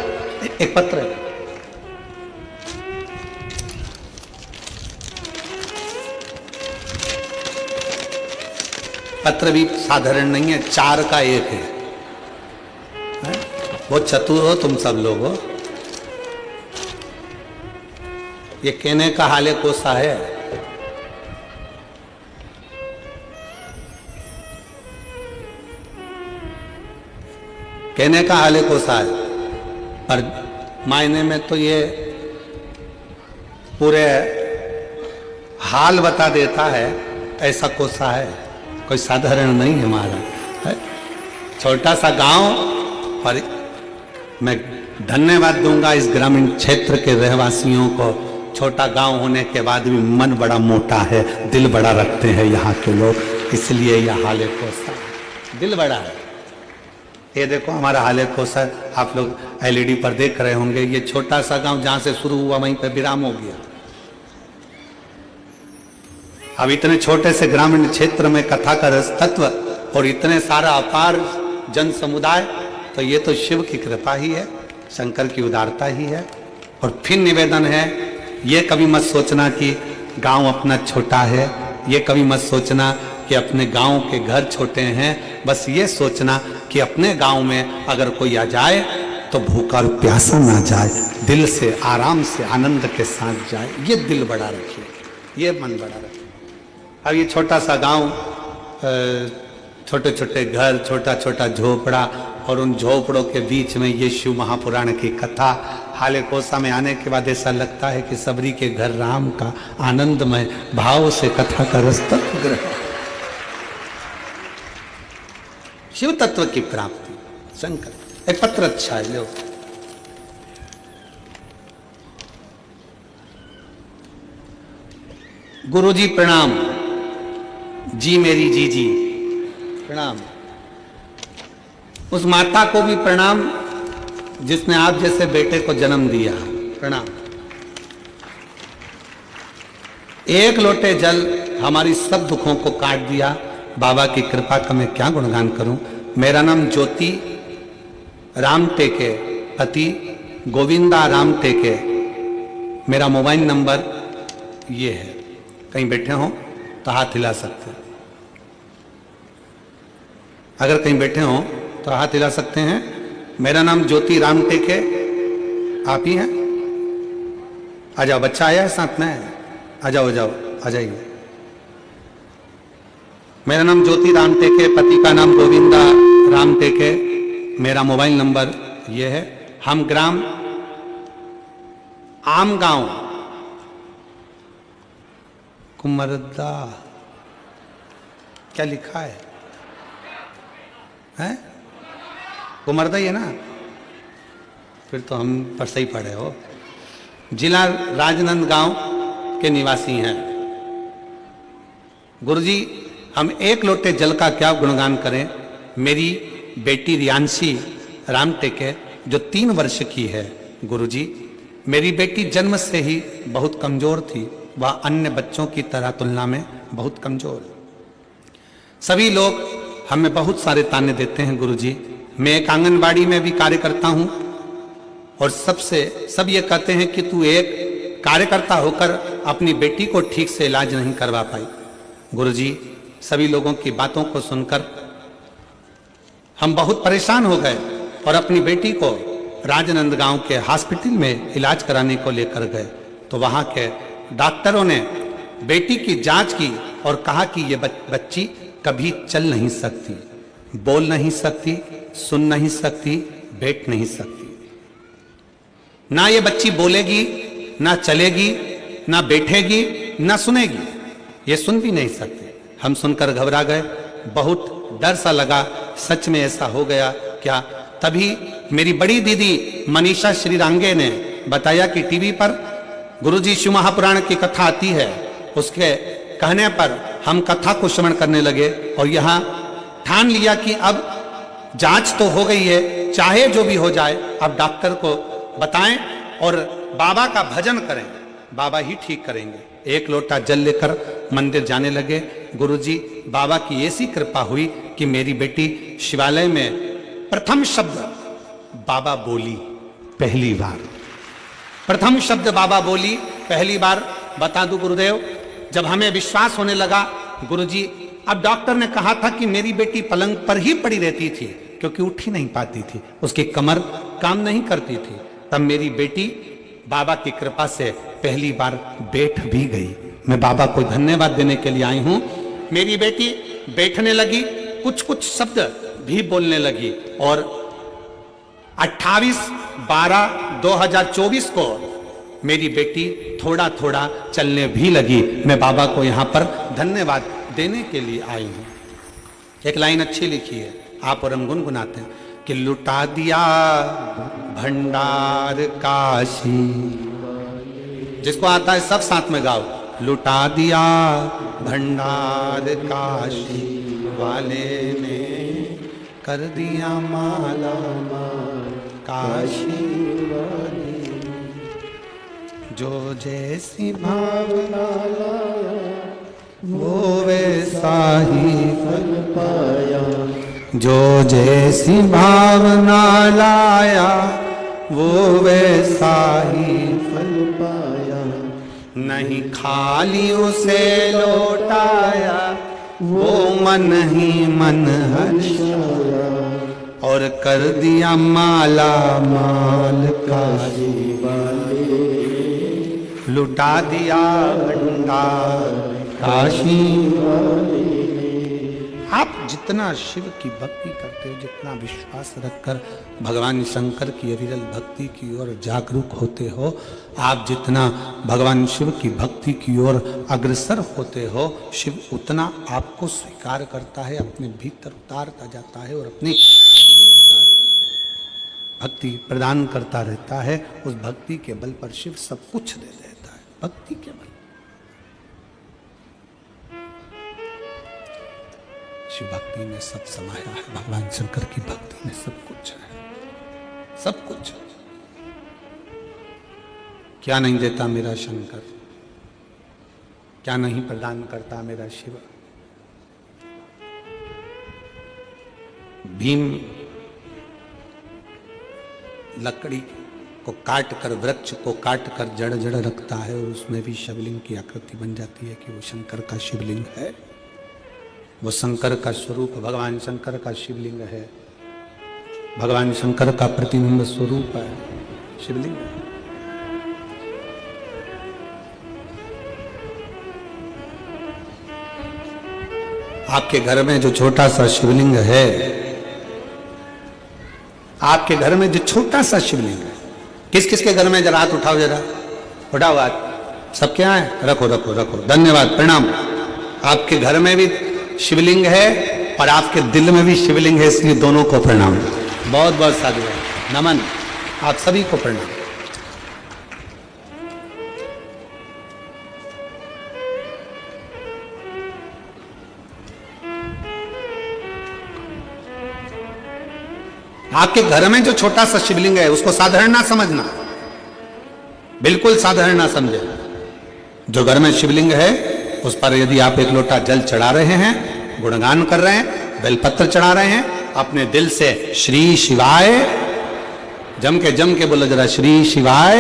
एक पत्र है, पत्र भी साधारण नहीं है, 4 का 1 है। बहुत चतुर हो तुम सब लोग हो। ये कहने का हाले कोसा है, कहने का हाले कोसा है, पर मायने में तो ये पूरे हाल बता देता है, ऐसा कोसा है, कोई साधारण नहीं है हमारा। छोटा सा गांव, और मैं धन्यवाद दूंगा इस ग्रामीण क्षेत्र के रहवासियों को, छोटा गांव होने के बाद भी मन बड़ा मोटा है, दिल बड़ा रखते हैं यहाँ के लोग, इसलिए यह हाले कोसा, दिल बड़ा है। ये देखो हमारा हाले कोसा, आप लोग एलईडी पर देख रहे होंगे, ये छोटा सा गांव जहां से शुरू हुआ वहीं पे विराम हो गया। अब इतने छोटे से ग्रामीण क्षेत्र में कथा का रस तत्व और इतने सारा अपार जन समुदाय, तो ये तो शिव की कृपा ही है, शंकर की उदारता ही है। और फिर निवेदन है, ये कभी मत सोचना कि गांव अपना छोटा है, ये कभी मत सोचना कि अपने गांव के घर छोटे हैं, बस ये सोचना कि अपने गांव में अगर कोई आ जाए तो भूखा और प्यासा ना जाए, दिल से आराम से आनंद के साथ जाए, ये दिल बड़ा रखिए, ये मन बड़ा रखिए। अब ये छोटा सा गांव, छोटे छोटे घर, छोटा छोटा झोपड़ा, और उन झोपड़ों के बीच में ये शिव महापुराण की कथा, हाले कोसा में आने के बाद ऐसा लगता है कि सबरी के घर राम का आनंदमय भाव से कथा का रस तत्व ग्रहण, शिव तत्व की प्राप्ति, शंकर। एक पत्र अच्छा है, लो। गुरुजी प्रणाम, जी मेरी जी जी प्रणाम। उस माता को भी प्रणाम जिसने आप जैसे बेटे को जन्म दिया। प्रणाम। एक लोटे जल हमारी सब दुखों को काट दिया। बाबा की कृपा का मैं क्या गुणगान करूं। मेरा नाम ज्योति राम टेके, पति गोविंदा राम टेके। मेरा मोबाइल नंबर ये है। कहीं बैठे हो तो हाथ हिला सकते हैं। अगर कहीं बैठे हो तो हाथ हिला सकते हैं। मेरा नाम ज्योति राम टेके। आप ही हैं? आ जाओ, बच्चा आया है साथ में। आ जाओ, आ जाओ, आ जाइए। मेरा नाम ज्योति राम टेके, पति का नाम गोविंदा राम टेके। मेरा मोबाइल नंबर ये है। हम ग्राम आम गांव कुमरदा, क्या लिखा है? हैं? कुमरदा ही है ना? फिर तो हम पर सही पढ़े हो। जिला राजनांदगांव के निवासी हैं। गुरुजी, हम एक लोटे जल का क्या गुणगान करें। मेरी बेटी रियांशी राम टेके जो 3 वर्ष की है। गुरुजी, मेरी बेटी जन्म से ही बहुत कमजोर थी। वह अन्य बच्चों की तरह तुलना में बहुत कमजोर। सभी लोग हमें बहुत सारे ताने देते हैं। गुरुजी, मैं एक आंगनबाड़ी में भी कार्य करता हूं और सब ये कहते हैं कि तू एक कार्यकर्ता होकर अपनी बेटी को ठीक से इलाज नहीं करवा पाई। गुरुजी, सभी लोगों की बातों को सुनकर हम बहुत परेशान हो गए और अपनी बेटी को राजनांदगांव के हॉस्पिटल में इलाज कराने को लेकर गए तो वहां के डॉक्टरों ने बेटी की जांच की और कहा कि ये बच्ची कभी चल नहीं सकती, बोल नहीं सकती, सुन नहीं सकती, बैठ नहीं सकती। ना ये बच्ची बोलेगी, ना चलेगी, ना बैठेगी, ना सुनेगी। ये सुन भी नहीं सकती। हम सुनकर घबरा गए। बहुत डर सा लगा। सच में ऐसा हो गया क्या? तभी मेरी बड़ी दीदी मनीषा श्रीरांगे ने बताया कि टीवी पर गुरुजी शिव महापुराण की कथा आती है। उसके कहने पर हम कथा को श्रवण करने लगे और यहां ठान लिया कि अब जांच तो हो गई है, चाहे जो भी हो जाए अब डॉक्टर को बताएं और बाबा का भजन करें, बाबा ही ठीक करेंगे। एक लोटा जल लेकर मंदिर जाने लगे। गुरुजी, बाबा की ऐसी कृपा हुई कि मेरी बेटी शिवालय में प्रथम शब्द बाबा बोली पहली बार। प्रथम शब्द बाबा बोली पहली बार। बता दूं गुरुदेव, जब हमें विश्वास होने लगा, गुरुजी अब डॉक्टर ने कहा था कि मेरी बेटी पलंग पर ही पड़ी रहती थी क्योंकि उठ ही नहीं पाती थी, उसकी कमर काम नहीं करती थी। तब मेरी बेटी बाबा की कृपा से पहली बार बैठ भी गई। मैं बाबा को धन्यवाद देने के लिए आई हूं। मेरी बेटी बैठने लगी, कुछ कुछ शब्द भी बोलने लगी और 28/12/2024 को मेरी बेटी थोड़ा थोड़ा चलने भी लगी। मैं बाबा को यहां पर धन्यवाद देने के लिए आई हूं। एक लाइन अच्छी लिखी है, आप और हम गुनगुनाते हैं कि लुटा दिया भंडार काशी। जिसको आता है सब साथ में गाओ। लुटा दिया भंडार काशी वाले ने कर दिया माला काशी वाले। जो जैसी भावना लाया वो वैसा ही फल पाया। जो जैसी भावना लाया वो वैसा ही फल पाया। नहीं खाली उसे लौटाया वो मन ही मन हर्षाया और कर दिया माला माल काशी वाले। लुटा दिया भंडार काशी वाले। आप जितना शिव की भक्ति करते हो, जितना विश्वास रखकर भगवान शंकर की अविरल भक्ति की ओर जागरूक होते हो, आप जितना भगवान शिव की भक्ति की ओर अग्रसर होते हो, शिव उतना आपको स्वीकार करता है, अपने भीतर उतारता जाता है और अपनी भक्ति प्रदान करता रहता है। उस भक्ति के बल पर शिव सब कुछ दे देता है। भक्ति के बल। शिव भक्ति में सब समाया है, भगवान शंकर की भक्ति में सब कुछ है, सब कुछ। क्या नहीं देता मेरा शंकर, क्या नहीं प्रदान करता मेरा शिव। भीम लकड़ी को काट कर, वृक्ष को काट कर जड़ जड़ रखता है और उसमें भी शिवलिंग की आकृति बन जाती है कि वो शंकर का शिवलिंग है, वो शंकर का स्वरूप भगवान शंकर का शिवलिंग है, भगवान शंकर का प्रतिबिंब स्वरूप है शिवलिंग। आपके घर में जो छोटा सा शिवलिंग है, आपके घर में जो छोटा सा शिवलिंग है, किस किस के घर में, जरा हाथ उठाओ, जरा उठाओ हाथ, सब क्या है, रखो रखो रखो, धन्यवाद, प्रणाम। आपके घर में भी शिवलिंग है और आपके दिल में भी शिवलिंग है, इसलिए दोनों को प्रणाम, बहुत बहुत साधुवाद, नमन, आप सभी को प्रणाम। आपके घर में जो छोटा सा शिवलिंग है उसको साधारण ना समझना, बिल्कुल साधारण ना समझे। जो घर में शिवलिंग है उस पर यदि आप एक लोटा जल चढ़ा रहे हैं, गुणगान कर रहे हैं, बेलपत्र चढ़ा रहे हैं, अपने दिल से श्री शिवाय जम के बोलो जरा, श्री शिवाय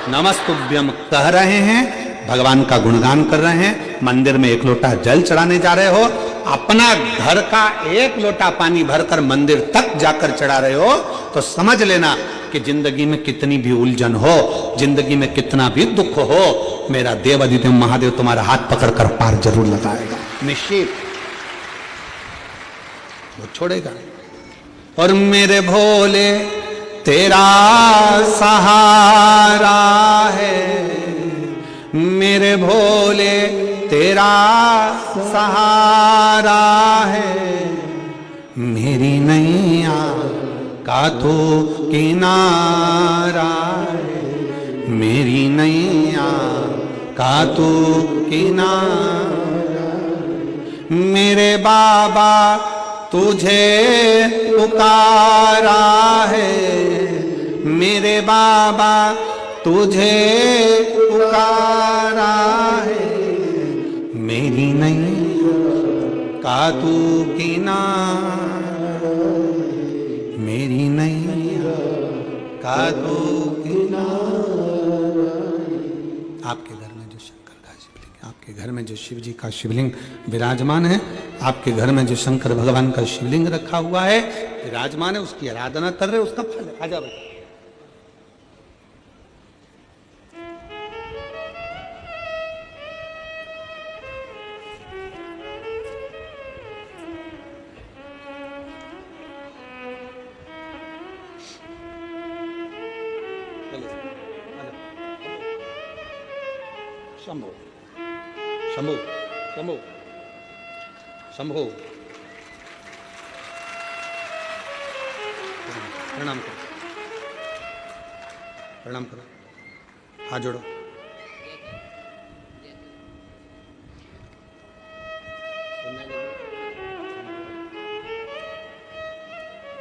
नमस्तुभ्यम कह रहे हैं, भगवान का गुणगान कर रहे हैं, मंदिर में एक लोटा जल चढ़ाने जा रहे हो, अपना घर का एक लोटा पानी भरकर मंदिर तक जाकर चढ़ा रहे हो, तो समझ लेना कि जिंदगी में कितनी भी उलझन हो, जिंदगी में कितना भी दुख हो, मेरा देव अधिदेव महादेव तुम्हारा हाथ पकड़कर पार जरूर लगाएगा, निश्चित, वो छोड़ेगा। और मेरे भोले तेरा सहारा है, मेरे भोले तेरा सहारा है, मेरी नैया का तो किनारा है, मेरी नैया का तो किनारा, मेरे बाबा तुझे पुकारा है, मेरे बाबा तुझे पुकारा है, मेरी नैया का तू किनारा, मेरी नैया का तू किनारा। आपके घर में जो शंकर का शिवलिंग, आपके घर में जो शिव जी का शिवलिंग विराजमान है, आपके घर में जो शंकर भगवान का शिवलिंग रखा हुआ है, विराजमान है, उसकी आराधना कर रहे हो, उसका फल है। आजा बेटा, शंभो शंभो शंभो शंभो, प्रणाम करो, प्रणाम करो, हाथ जोड़ो।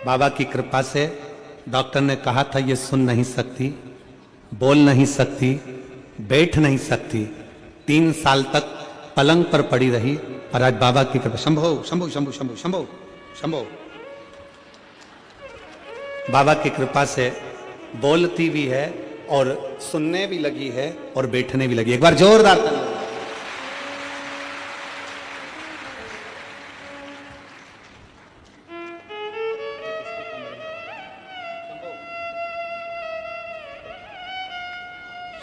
बाबा की कृपा से डॉक्टर ने कहा था ये सुन नहीं सकती, बोल नहीं सकती, बैठ नहीं सकती, 3 साल तक पलंग पर पड़ी रही, और आज बाबा की कृपा, शंभो शंभो शंभो शंभो शंभो शंभो, बाबा की कृपा से बोलती भी है और सुनने भी लगी है और बैठने भी लगी। एक बार जोरदार ताली।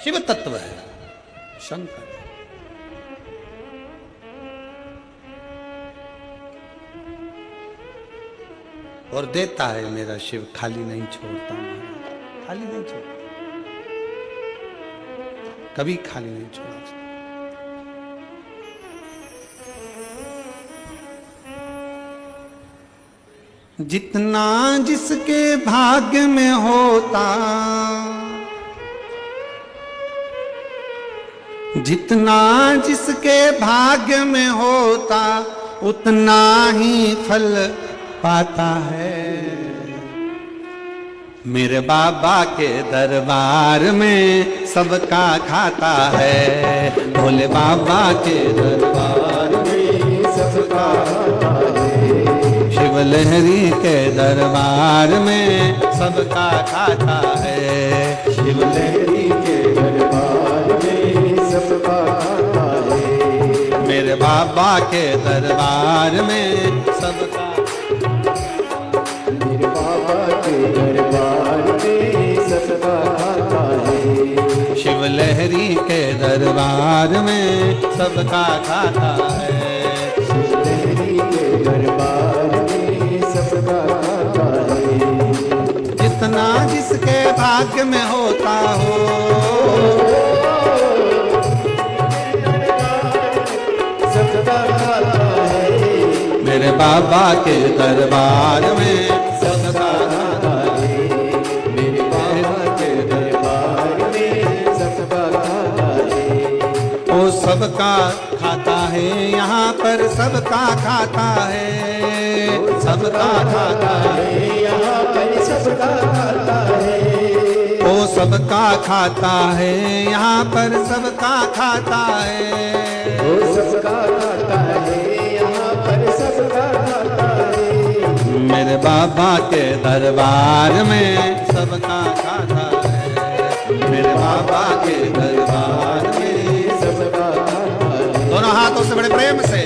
शिव तत्व है शंकर, और देता है मेरा शिव, खाली नहीं छोड़ता, खाली नहीं छोड़ता, कभी खाली नहीं छोड़ा। जितना जिसके भाग्य में होता, जितना जिसके भाग्य में होता, उतना ही फल पाता है। मेरे बाबा के दरबार में सबका खाता है। भोले बाबा के दरबार में सबका खाता है। शिव लहरी के दरबार में सबका खाता है। शिव लहरी के दरबार में सबका खाता है। मेरे बाबा के दरबार में सबका, मेरे बाबा के दरबार में सबका खाता है। शिव लहरी के दरबार में सबका खाता है। शिव लहरी के दरबार में सबका खाता है। जितना जिसके भाग्य में होता हो, सबका खाता है। मेरे बाबा के दरबार में सबका खाता है। मेरे बाबा के दरबार में सबका खाता है। वो सबका खाता है, यहाँ पर सबका खाता है। सबका खाता है, यहाँ पर सबका खाता है। वो सबका खाता है, यहाँ पर सबका खाता है। वो सबका खाता है, यहाँ पर सबका खाता है। मेरे बाबा के दरबार में सबका खाता है। मेरे बाबा के दरबार में सबका खाता है। दोनों हाथों से बड़े प्रेम से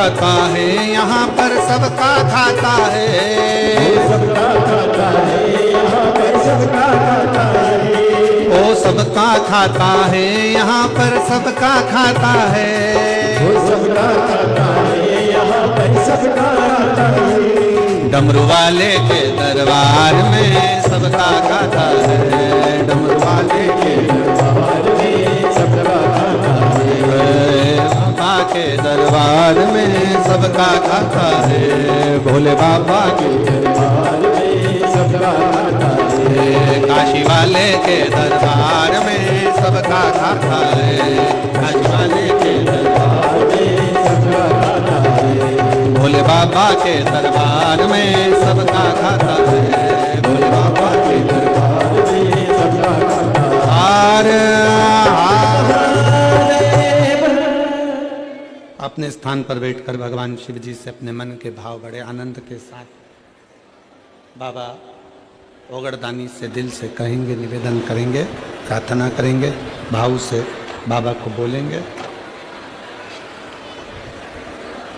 खाता है, यहाँ पर सबका खाता है, सबका खाता है, यहाँ पर सबका खाता है। वो सबका खाता है, यहाँ पर सबका खाता है, वो सबका खाता है, यहाँ पर सबका खाता है। डमरू वाले के दरबार में सबका खाता है, डमरू वाले के दरबार में सबका खाता है। बाबा के दरबार में सबका खाता है, भोले बाबा के दरबार में सबका खाता है। काशी वाले के दरबार में सबका खाता है, काशी वाले के दरबार में सबका खाता है। भोले बाबा के दरबार में सबका खाता है, भोले बाबा के दरबार में सबका खाता अपने स्थान पर बैठकर भगवान शिव जी से अपने मन के भाव बड़े आनंद के साथ बाबा ओगड़दानी से दिल से कहेंगे, निवेदन करेंगे, प्रार्थना करेंगे, भाव से बाबा को बोलेंगे।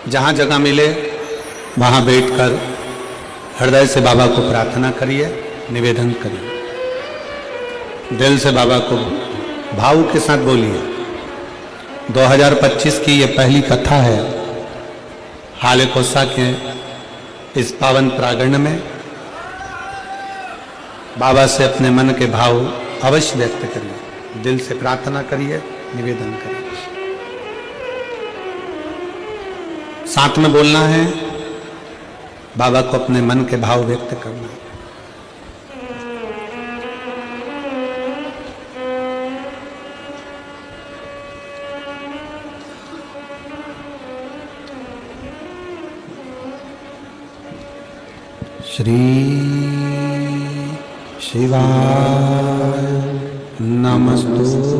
जहाँ जगह मिले वहाँ बैठकर हृदय से बाबा को प्रार्थना करिए, निवेदन करिए, दिल से बाबा को भाव के साथ बोलिए। 2025 की ये पहली कथा है हाले कोसा के इस पावन प्रांगण में। बाबा से अपने मन के भाव अवश्य व्यक्त करिए, दिल से प्रार्थना करिए, निवेदन करिए। साथ में बोलना है, बाबा को अपने मन के भाव व्यक्त करना है। श्री शिवाय नमस्तुभ्यं,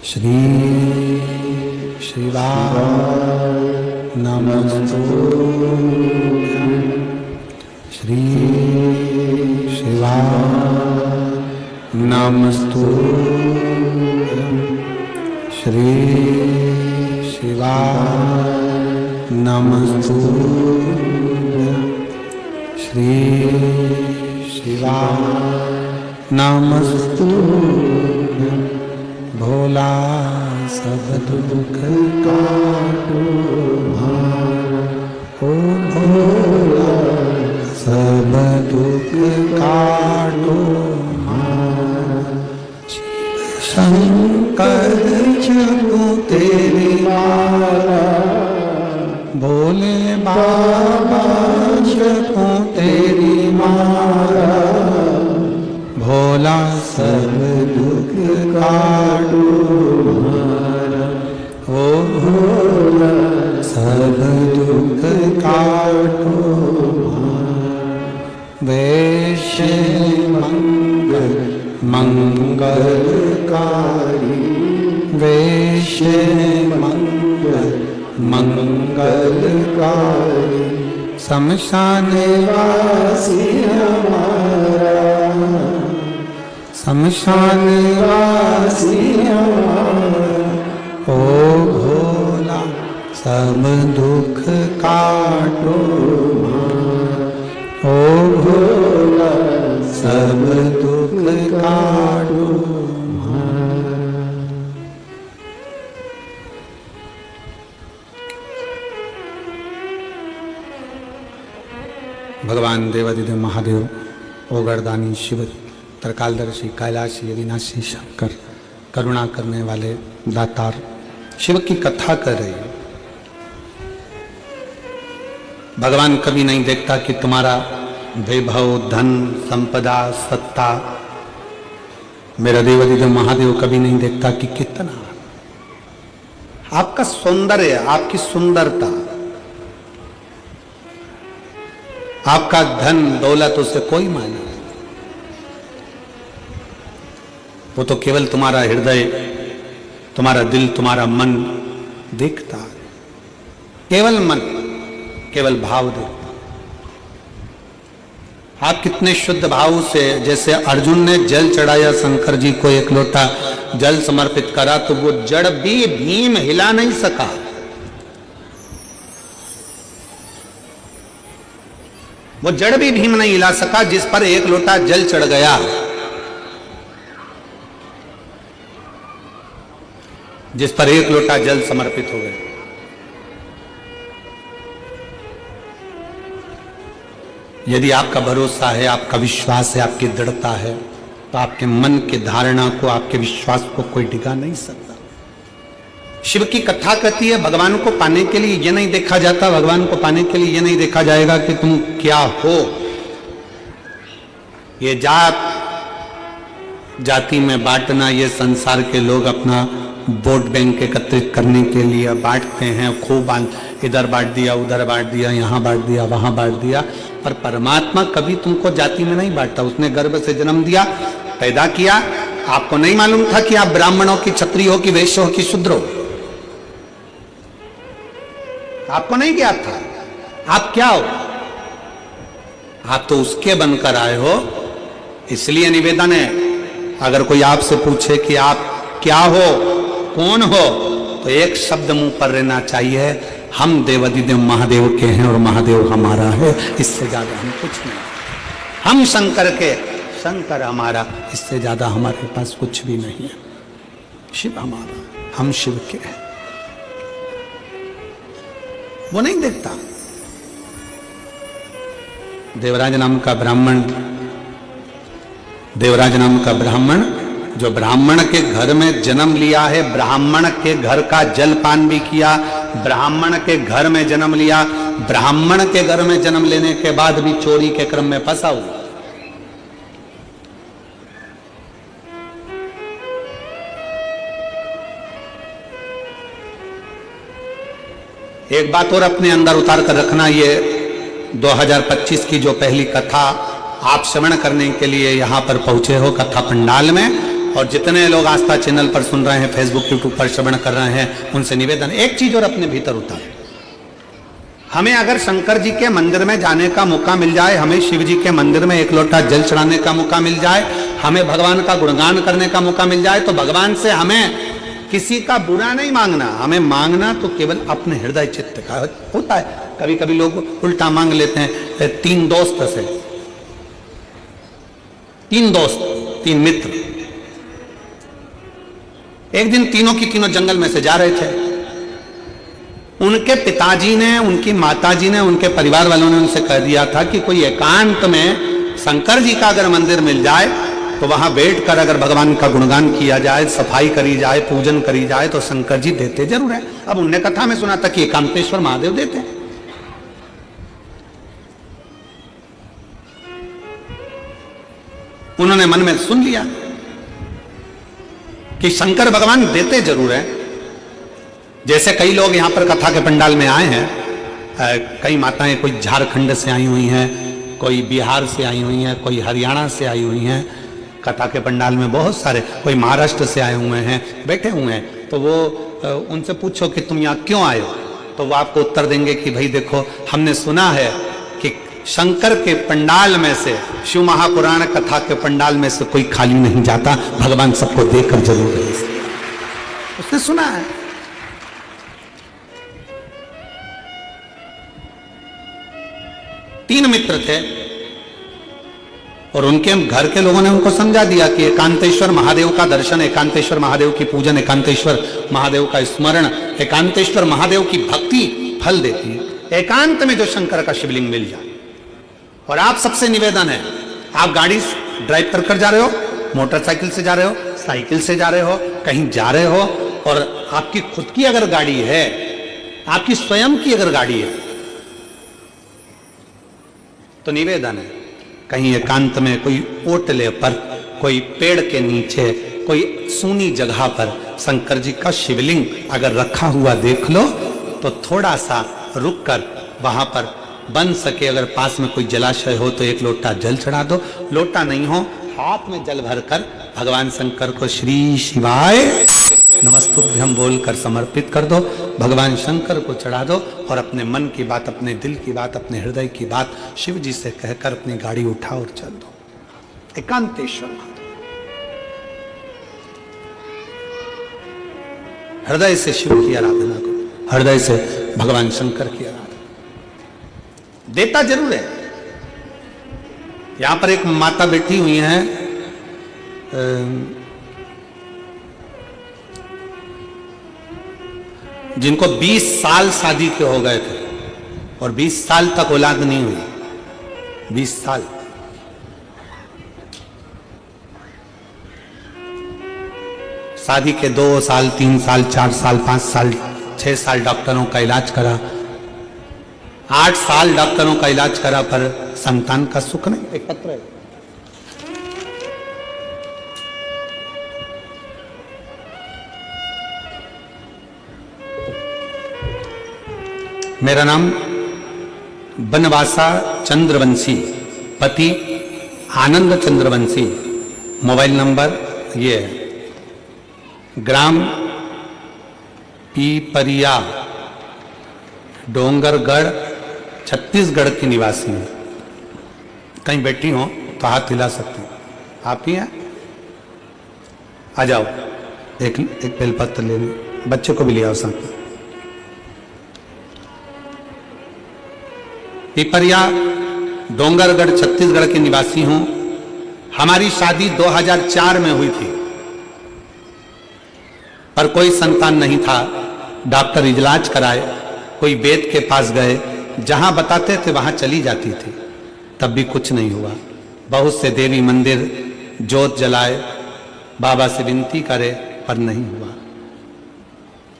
श्री शिवाय नमस्तुभ्यं, श्री शिवाय नमस्तुभ्यं, श्री शिवाय नमस्तुभ्यं, श्री शिवाय नमस्तुभ्यं। भोला सब दुख काटो ओ भोला सब दुख काटो शंकर जपो तेरी माला, भोले बाबा जपो तेरी माला, भोला सब दुख काटो ओ भोला सब दुख काटो। वैश्य मंगल मंगलकारी, वैश्य मंगल मंगलकारी, शमशान वासी हमारा, शमशान वासी हमारा, ओ भोला सब दुख काटो, ओ भोला सब दुख काटो। भगवान देवादिदेव महादेव, ओगड़दानी शिव, त्रिकालदर्शी, कैलाशी, अविनाशी शंकर, करुणा करने वाले दातार शिव की कथा कर रही है। भगवान कभी नहीं देखता कि तुम्हारा वैभव, धन, संपदा, सत्ता। मेरा देवादिदेव महादेव कभी नहीं देखता कि कितना आपका सौंदर्य, आपकी सुंदरता, आपका धन दौलत, उसे कोई मायना नहीं। वो तो केवल तुम्हारा हृदय, तुम्हारा दिल, तुम्हारा मन देखता, केवल मन, केवल भाव देखता। आप कितने शुद्ध भाव से, जैसे अर्जुन ने जल चढ़ाया शंकर जी को, एक लोटा जल समर्पित करा तो वो जड़ भी भीम हिला नहीं सका। वो जड़ भी भीम नहीं हिला सका जिस पर एक लोटा जल चढ़ गया। जिस पर एक लोटा जल समर्पित हो गया। यदि आपका भरोसा है, आपका विश्वास है, आपकी दृढ़ता है, तो आपके मन की धारणा को, आपके विश्वास को कोई डिगा नहीं सकता। शिव की कथा कहती है भगवान को पाने के लिए यह नहीं देखा जाता, भगवान को पाने के लिए यह नहीं देखा जाएगा कि तुम क्या हो। ये जाति में बांटना, ये संसार के लोग अपना वोट बैंक एकत्रित करने के लिए बांटते हैं। खूब इधर बांट दिया, उधर बांट दिया, यहां बांट दिया, वहां बांट दिया। पर परमात्मा कभी तुमको जाति में नहीं बांटता। उसने गर्भ से जन्म दिया, पैदा किया। आपको नहीं मालूम था कि आप ब्राह्मणों की, क्षत्रियों की, वैश्यों की, शूद्रों, आपको नहीं ज्ञात था। आप क्या हो? आप तो उसके बनकर आए हो। इसलिए निवेदन है, अगर कोई आपसे पूछे कि आप क्या हो, कौन हो, तो एक शब्द मुंह पर रहना चाहिए, हम देवाधिदेव महादेव के हैं और महादेव हमारा है। इससे ज्यादा हम कुछ नहीं। हम शंकर के, शंकर हमारा, इससे ज्यादा हमारे पास कुछ भी नहीं है। शिव हमारा, हम शिव के हैं। वो नहीं देखता। देवराज नाम का ब्राह्मण, देवराज नाम का ब्राह्मण जो ब्राह्मण के घर में जन्म लिया है, ब्राह्मण के घर का जलपान भी किया, ब्राह्मण के घर में जन्म लिया, ब्राह्मण के घर में जन्म लेने के बाद भी चोरी के क्रम में फंसा हुआ। एक बात और अपने अंदर उतार कर रखना, ये 2025 की जो पहली कथा आप श्रवण करने के लिए यहां पर पहुंचे हो कथा पंडाल में, और जितने लोग आस्था चैनल पर सुन रहे हैं, फेसबुक यूट्यूब पर श्रवण कर रहे हैं, उनसे निवेदन, एक चीज और अपने भीतर उतार। हमें अगर शंकर जी के मंदिर में जाने का मौका मिल जाए, हमें शिव जी के मंदिर में एक लोटा जल चढ़ाने का मौका मिल जाए, हमें भगवान का गुणगान करने का मौका मिल जाए, तो भगवान से हमें किसी का बुरा नहीं मांगना, हमें मांगना तो केवल अपने हृदय चित्त का होता है। कभी कभी लोग उल्टा मांग लेते हैं। 3 दोस्त से, 3 दोस्त, 3 मित्र, एक दिन तीनों की तीनों जंगल में से जा रहे थे। उनके पिताजी ने, उनकी माताजी ने, उनके परिवार वालों ने उनसे कह दिया था कि कोई एकांत में शंकर जी का अगर मंदिर मिल जाए तो वहां बैठकर अगर भगवान का गुणगान किया जाए, सफाई करी जाए, पूजन करी जाए, तो शंकर जी देते जरूर है। अब उनने कथा में सुना था कि एकांतेश्वर महादेव देते हैं। उन्होंने मन में सुन लिया कि शंकर भगवान देते जरूर है। जैसे कई लोग यहां पर कथा के पंडाल में आए हैं, कई माताएं कोई झारखंड से आई हुई हैं, कोई बिहार से आई हुई हैं, कोई हरियाणा से आई हुई हैं। कथा के पंडाल में बहुत सारे, कोई महाराष्ट्र से आए हुए हैं, बैठे हुए हैं। तो वो उनसे पूछो कि तुम यहाँ क्यों आए हो, तो वो आपको उत्तर देंगे कि भाई देखो, हमने सुना है कि शंकर के पंडाल में से, शिव महापुराण कथा के पंडाल में से कोई खाली नहीं जाता, भगवान सबको देकर जरूर भेजते। उसने सुना है। तीन मित्र थे और उनके घर के लोगों ने उनको समझा दिया कि एकांतेश्वर महादेव का दर्शन, एकांतेश्वर महादेव की पूजन, एकांतेश्वर महादेव का स्मरण, एकांतेश्वर महादेव की भक्ति फल देती है। एकांत में जो शंकर का शिवलिंग मिल जाए। और आप सबसे निवेदन है, आप गाड़ी ड्राइव कर कर जा रहे हो, मोटरसाइकिल से जा रहे हो, साइकिल से जा रहे हो, कहीं जा रहे हो, और आपकी खुद की अगर गाड़ी है, आपकी स्वयं की अगर गाड़ी है, तो निवेदन है कहीं एकांत में, कोई ओटले पर, कोई पेड़ के नीचे, कोई सूनी जगह पर शंकर जी का शिवलिंग अगर रखा हुआ देख लो, तो थोड़ा सा रुक कर वहां पर बन सके, अगर पास में कोई जलाशय हो तो एक लोटा जल चढ़ा दो। लोटा नहीं हो, हाथ में जल भरकर भगवान शंकर को श्री शिवाय नमस्तुभ्यम बोलकर समर्पित कर दो, भगवान शंकर को चढ़ा दो, और अपने मन की बात, अपने दिल की बात, अपने हृदय की बात शिव जी से कहकर अपनी गाड़ी उठा और चल दो। एकांतेश्वर हृदय से शिव की आराधना करो, हृदय से भगवान शंकर की आराधना। देता जरूर है, यहां पर एक माता बैठी हुई हैं, जिनको 20 साल शादी के हो गए थे और 20 साल तक औलाद नहीं हुई। 20 साल। शादी के 2 साल, 3 साल, 4 साल, 5 साल, 6 साल डॉक्टरों का इलाज करा, 8 साल डॉक्टरों का इलाज करा, पर संतान का सुख नहीं। एक पत्र है। मेरा नाम बनवासा चंद्रवंशी, पति आनंद चंद्रवंशी। मोबाइल नंबर ये है, ग्राम पीपरिया, डोंगरगढ़, छत्तीसगढ़ की निवासी हूं। कहीं बैठी हो तो हाथ हिला सकते हो। आप ही हैं? आ जाओ, एक बेलपत्र ले लो, बच्चे को भी ले आओ साथ में। पिपरिया, डोंगरगढ़, छत्तीसगढ़ के निवासी हूं। हमारी शादी 2004 में हुई थी, पर कोई संतान नहीं था। डॉक्टर इलाज कराए, कोई वेद के पास गए, जहां बताते थे वहां चली जाती थी, तब भी कुछ नहीं हुआ। बहुत से देवी मंदिर जोत जलाए, बाबा से विनती करे, पर नहीं हुआ।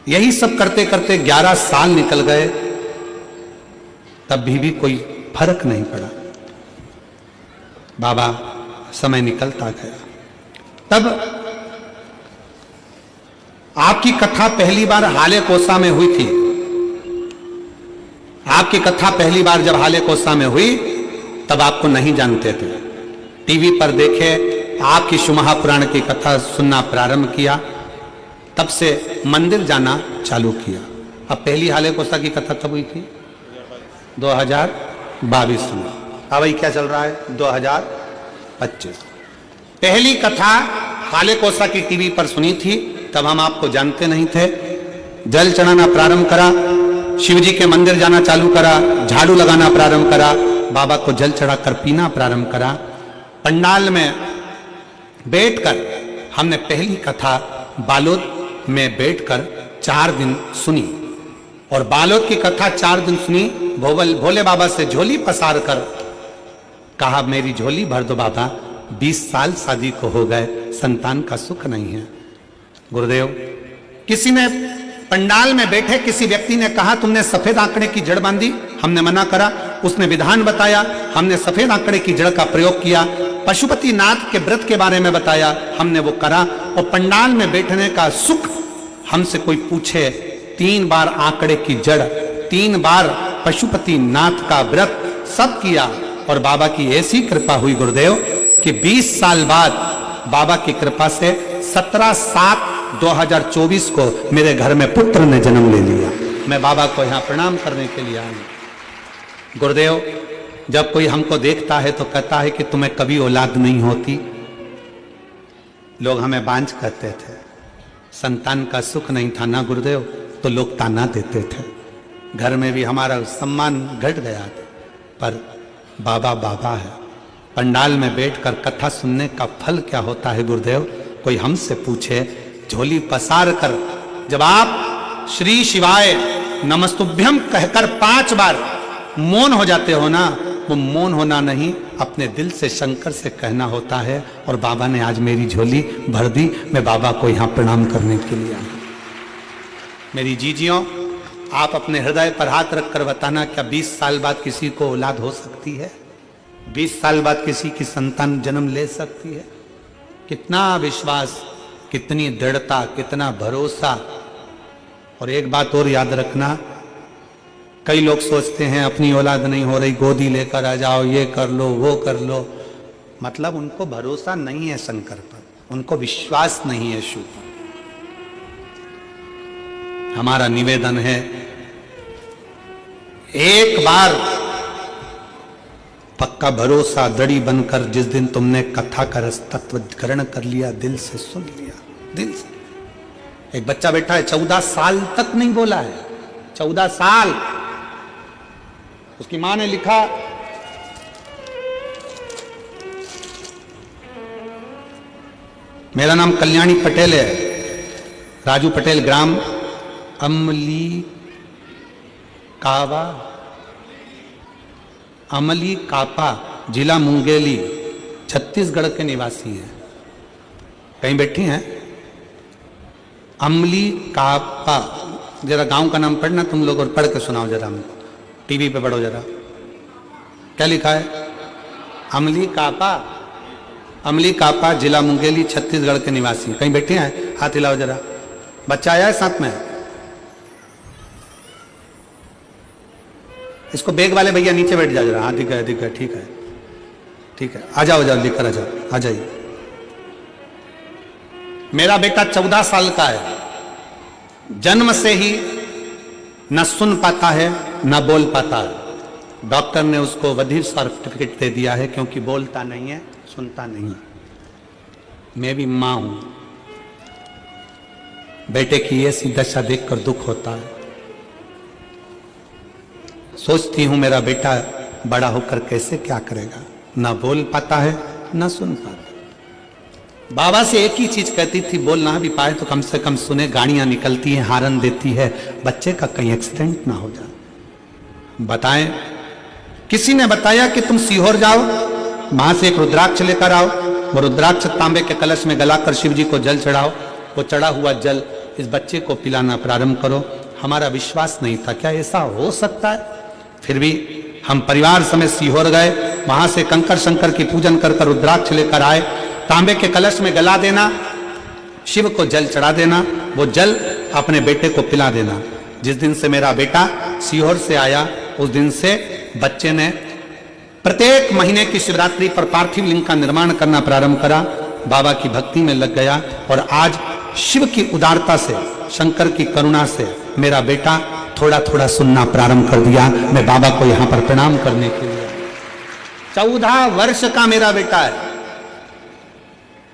यही सब करते करते 11 साल निकल गए, तब भी कोई फर्क नहीं पड़ा। बाबा समय निकलता गया। तब आपकी कथा पहली बार हाले कोसा में हुई थी। आपकी कथा पहली बार जब हाले कोसा में हुई, तब आपको नहीं जानते थे। टीवी पर देखे, आपकी शिवमहापुराण की कथा सुनना प्रारंभ किया, तब से मंदिर जाना चालू किया। अब पहली हाले कोसा की कथा कब हुई थी? 2022 में। अब वही क्या चल रहा है? 2025। पहली कथा हाले कोसा की टीवी पर सुनी थी, तब हम आपको जानते नहीं थे। जल चढ़ाना प्रारंभ करा, शिव जी के मंदिर जाना चालू करा, झाड़ू लगाना प्रारंभ करा, बाबा को जल चढ़ाकर पीना प्रारंभ करा। पंडाल में बैठकर हमने पहली कथा बालोद में बैठकर 4 दिन सुनी, और बालोद की कथा 4 दिन सुनी। भोले बाबा से झोली पसार कर कहा, मेरी झोली भर दो बाबा, 20 साल शादी को हो गए, संतान का सुख नहीं है। गुरुदेव, किसी ने पंडाल में बैठे किसी व्यक्ति ने कहा, तुमने सफेद आंकड़े की जड़ बांधी। हमने मना करा। उसने विधान बताया, हमने सफेद आंकड़े की जड़ का प्रयोग किया। पशुपति नाथ के व्रत के बारे में बताया, हमने वो करा। और पंडाल में बैठने का सुख हमसे कोई पूछे, 3 बार आंकड़े की जड़, 3 बार पशुपति नाथ का व्रत, सब किया। और बाबा की ऐसी कृपा हुई गुरुदेव कि 20 साल बाद बाबा की कृपा से 17/7/2024 को मेरे घर में पुत्र ने जन्म ले लिया। मैं बाबा को यहां प्रणाम करने के लिए आया। गुरुदेव, जब कोई हमको देखता है तो कहता है कि तुम्हें कभी औलाद नहीं होती। लोग हमें बांझ कहते थे, संतान का सुख नहीं था ना गुरुदेव, तो लोग ताना देते थे। घर में भी हमारा सम्मान घट गया था, पर बाबा बाबा है। पंडाल में बैठकर कथा सुनने का फल क्या होता है गुरुदेव? कोई हमसे पूछे, झोली पसार कर जब आप श्री शिवाय नमस्तुभ्यम कहकर 5 बार मौन हो जाते हो ना, वो मौन होना नहीं, अपने दिल से शंकर से कहना होता है। और बाबा ने आज मेरी झोली भर दी। मैं बाबा को यहां प्रणाम करने के लिए आया। मेरी जीजियों, आप अपने हृदय पर हाथ रखकर बताना, क्या 20 साल बाद किसी को औलाद हो सकती है? 20 साल बाद किसी की संतान जन्म ले सकती है? कितना विश्वास, कितनी दृढ़ता, कितना भरोसा। और एक बात और याद रखना, कई लोग सोचते हैं अपनी औलाद नहीं हो रही, गोदी लेकर आ जाओ, ये कर लो, वो कर लो। मतलब उनको भरोसा नहीं है शंकर पर, उनको विश्वास नहीं है शिव पर। हमारा निवेदन है, एक बार पक्का भरोसा दड़ी बनकर, जिस दिन तुमने कथा का रस तत्व ग्रहण कर लिया, दिल से सुन लिया, दिल से। एक बच्चा बैठा है, 14 साल तक नहीं बोला है, 14 साल। उसकी मां ने लिखा मेरा नाम कल्याणी पटेल है, राजू पटेल, ग्राम अमली कापा, जिला मुंगेली, छत्तीसगढ़ के निवासी हैं। कहीं बैठी हैं? अमली कापा, जरा गांव का नाम पढ़ना तुम लोग और पढ़ के सुनाओ जरा हमको, टीवी पे पढ़ो जरा। क्या लिखा है? अमली कापा, जिला मुंगेली, छत्तीसगढ़ के निवासी। कहीं बैठे हैं? हाथ हिलाओ जरा। बच्चा आया है साथ में? इसको बैग वाले भैया नीचे बैठ जाओ जरा। हाँ दिख है, ठीक है, ठीक है। आ जाओ, लेकर आ जाओ, आ जाइए। मेरा बेटा 14 साल का है, जन्म से ही न सुन पाता है न बोल पाता है। डॉक्टर ने उसको बधिर सर्टिफिकेट दे दिया है क्योंकि बोलता नहीं है, सुनता नहीं। मैं भी मां हूं, बेटे की ऐसी दशा देखकर दुख होता है। सोचती हूं मेरा बेटा बड़ा होकर कैसे क्या करेगा, ना बोल पाता है ना सुन पाता। बाबा से एक ही चीज कहती थी, बोल ना भी पाए तो कम से कम सुने। गाड़ियां निकलती हैं, हारन देती है, बच्चे का कहीं एक्सीडेंट ना हो जाए। बताएं, किसी ने बताया कि तुम सीहोर जाओ, वहां से एक रुद्राक्ष लेकर आओ, वो रुद्राक्ष तांबे के कलश में गलाकर शिव जी को जल चढ़ाओ, वो चढ़ा हुआ जल इस बच्चे को पिलाना प्रारंभ करो। हमारा विश्वास नहीं था, क्या ऐसा हो सकता है? फिर भी हम परिवार समेत सीहोर गए, वहां से कंकर शंकर की पूजन कर रुद्राक्ष लेकर आए। तांबे के कलश में गला देना, शिव को जल चढ़ा देना, वो जल अपने बेटे को पिला देना। जिस दिन से मेरा बेटा सीहोर से आया, उस दिन से बच्चे ने प्रत्येक महीने की शिवरात्रि पर पार्थिव लिंग का निर्माण करना प्रारंभ करा, बाबा की भक्ति में लग गया और आज शिव की उदारता से, शंकर की करुणा से मेरा बेटा थोड़ा थोड़ा सुनना प्रारंभ कर दिया। मैं बाबा को यहां पर प्रणाम करने के लिए, 14 वर्ष का मेरा बेटा है,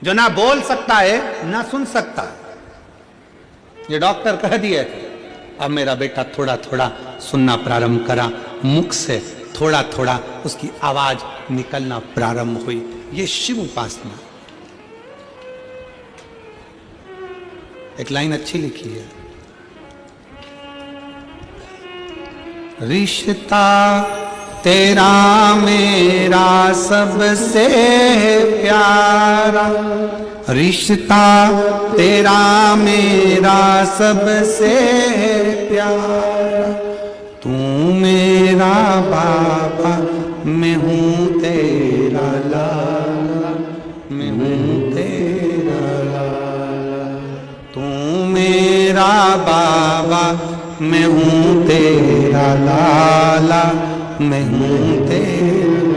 जो ना बोल सकता है ना सुन सकता है। ये डॉक्टर कह दिए थे। अब मेरा बेटा थोड़ा थोड़ा सुनना प्रारंभ करा, मुख से थोड़ा थोड़ा उसकी आवाज निकलना प्रारंभ हुई। ये शिव उपासना। एक लाइन अच्छी लिखी है, रिश्ता तेरा मेरा सबसे प्यारा, रिश्ता तेरा मेरा सबसे प्यारा, तू मेरा बाबा मैं हूँ तेरा लाला, मैं हूँ तेरा लाला, तू मेरा बाबा मैं हूँ तेरा लाला, मैं हूँ तेरा।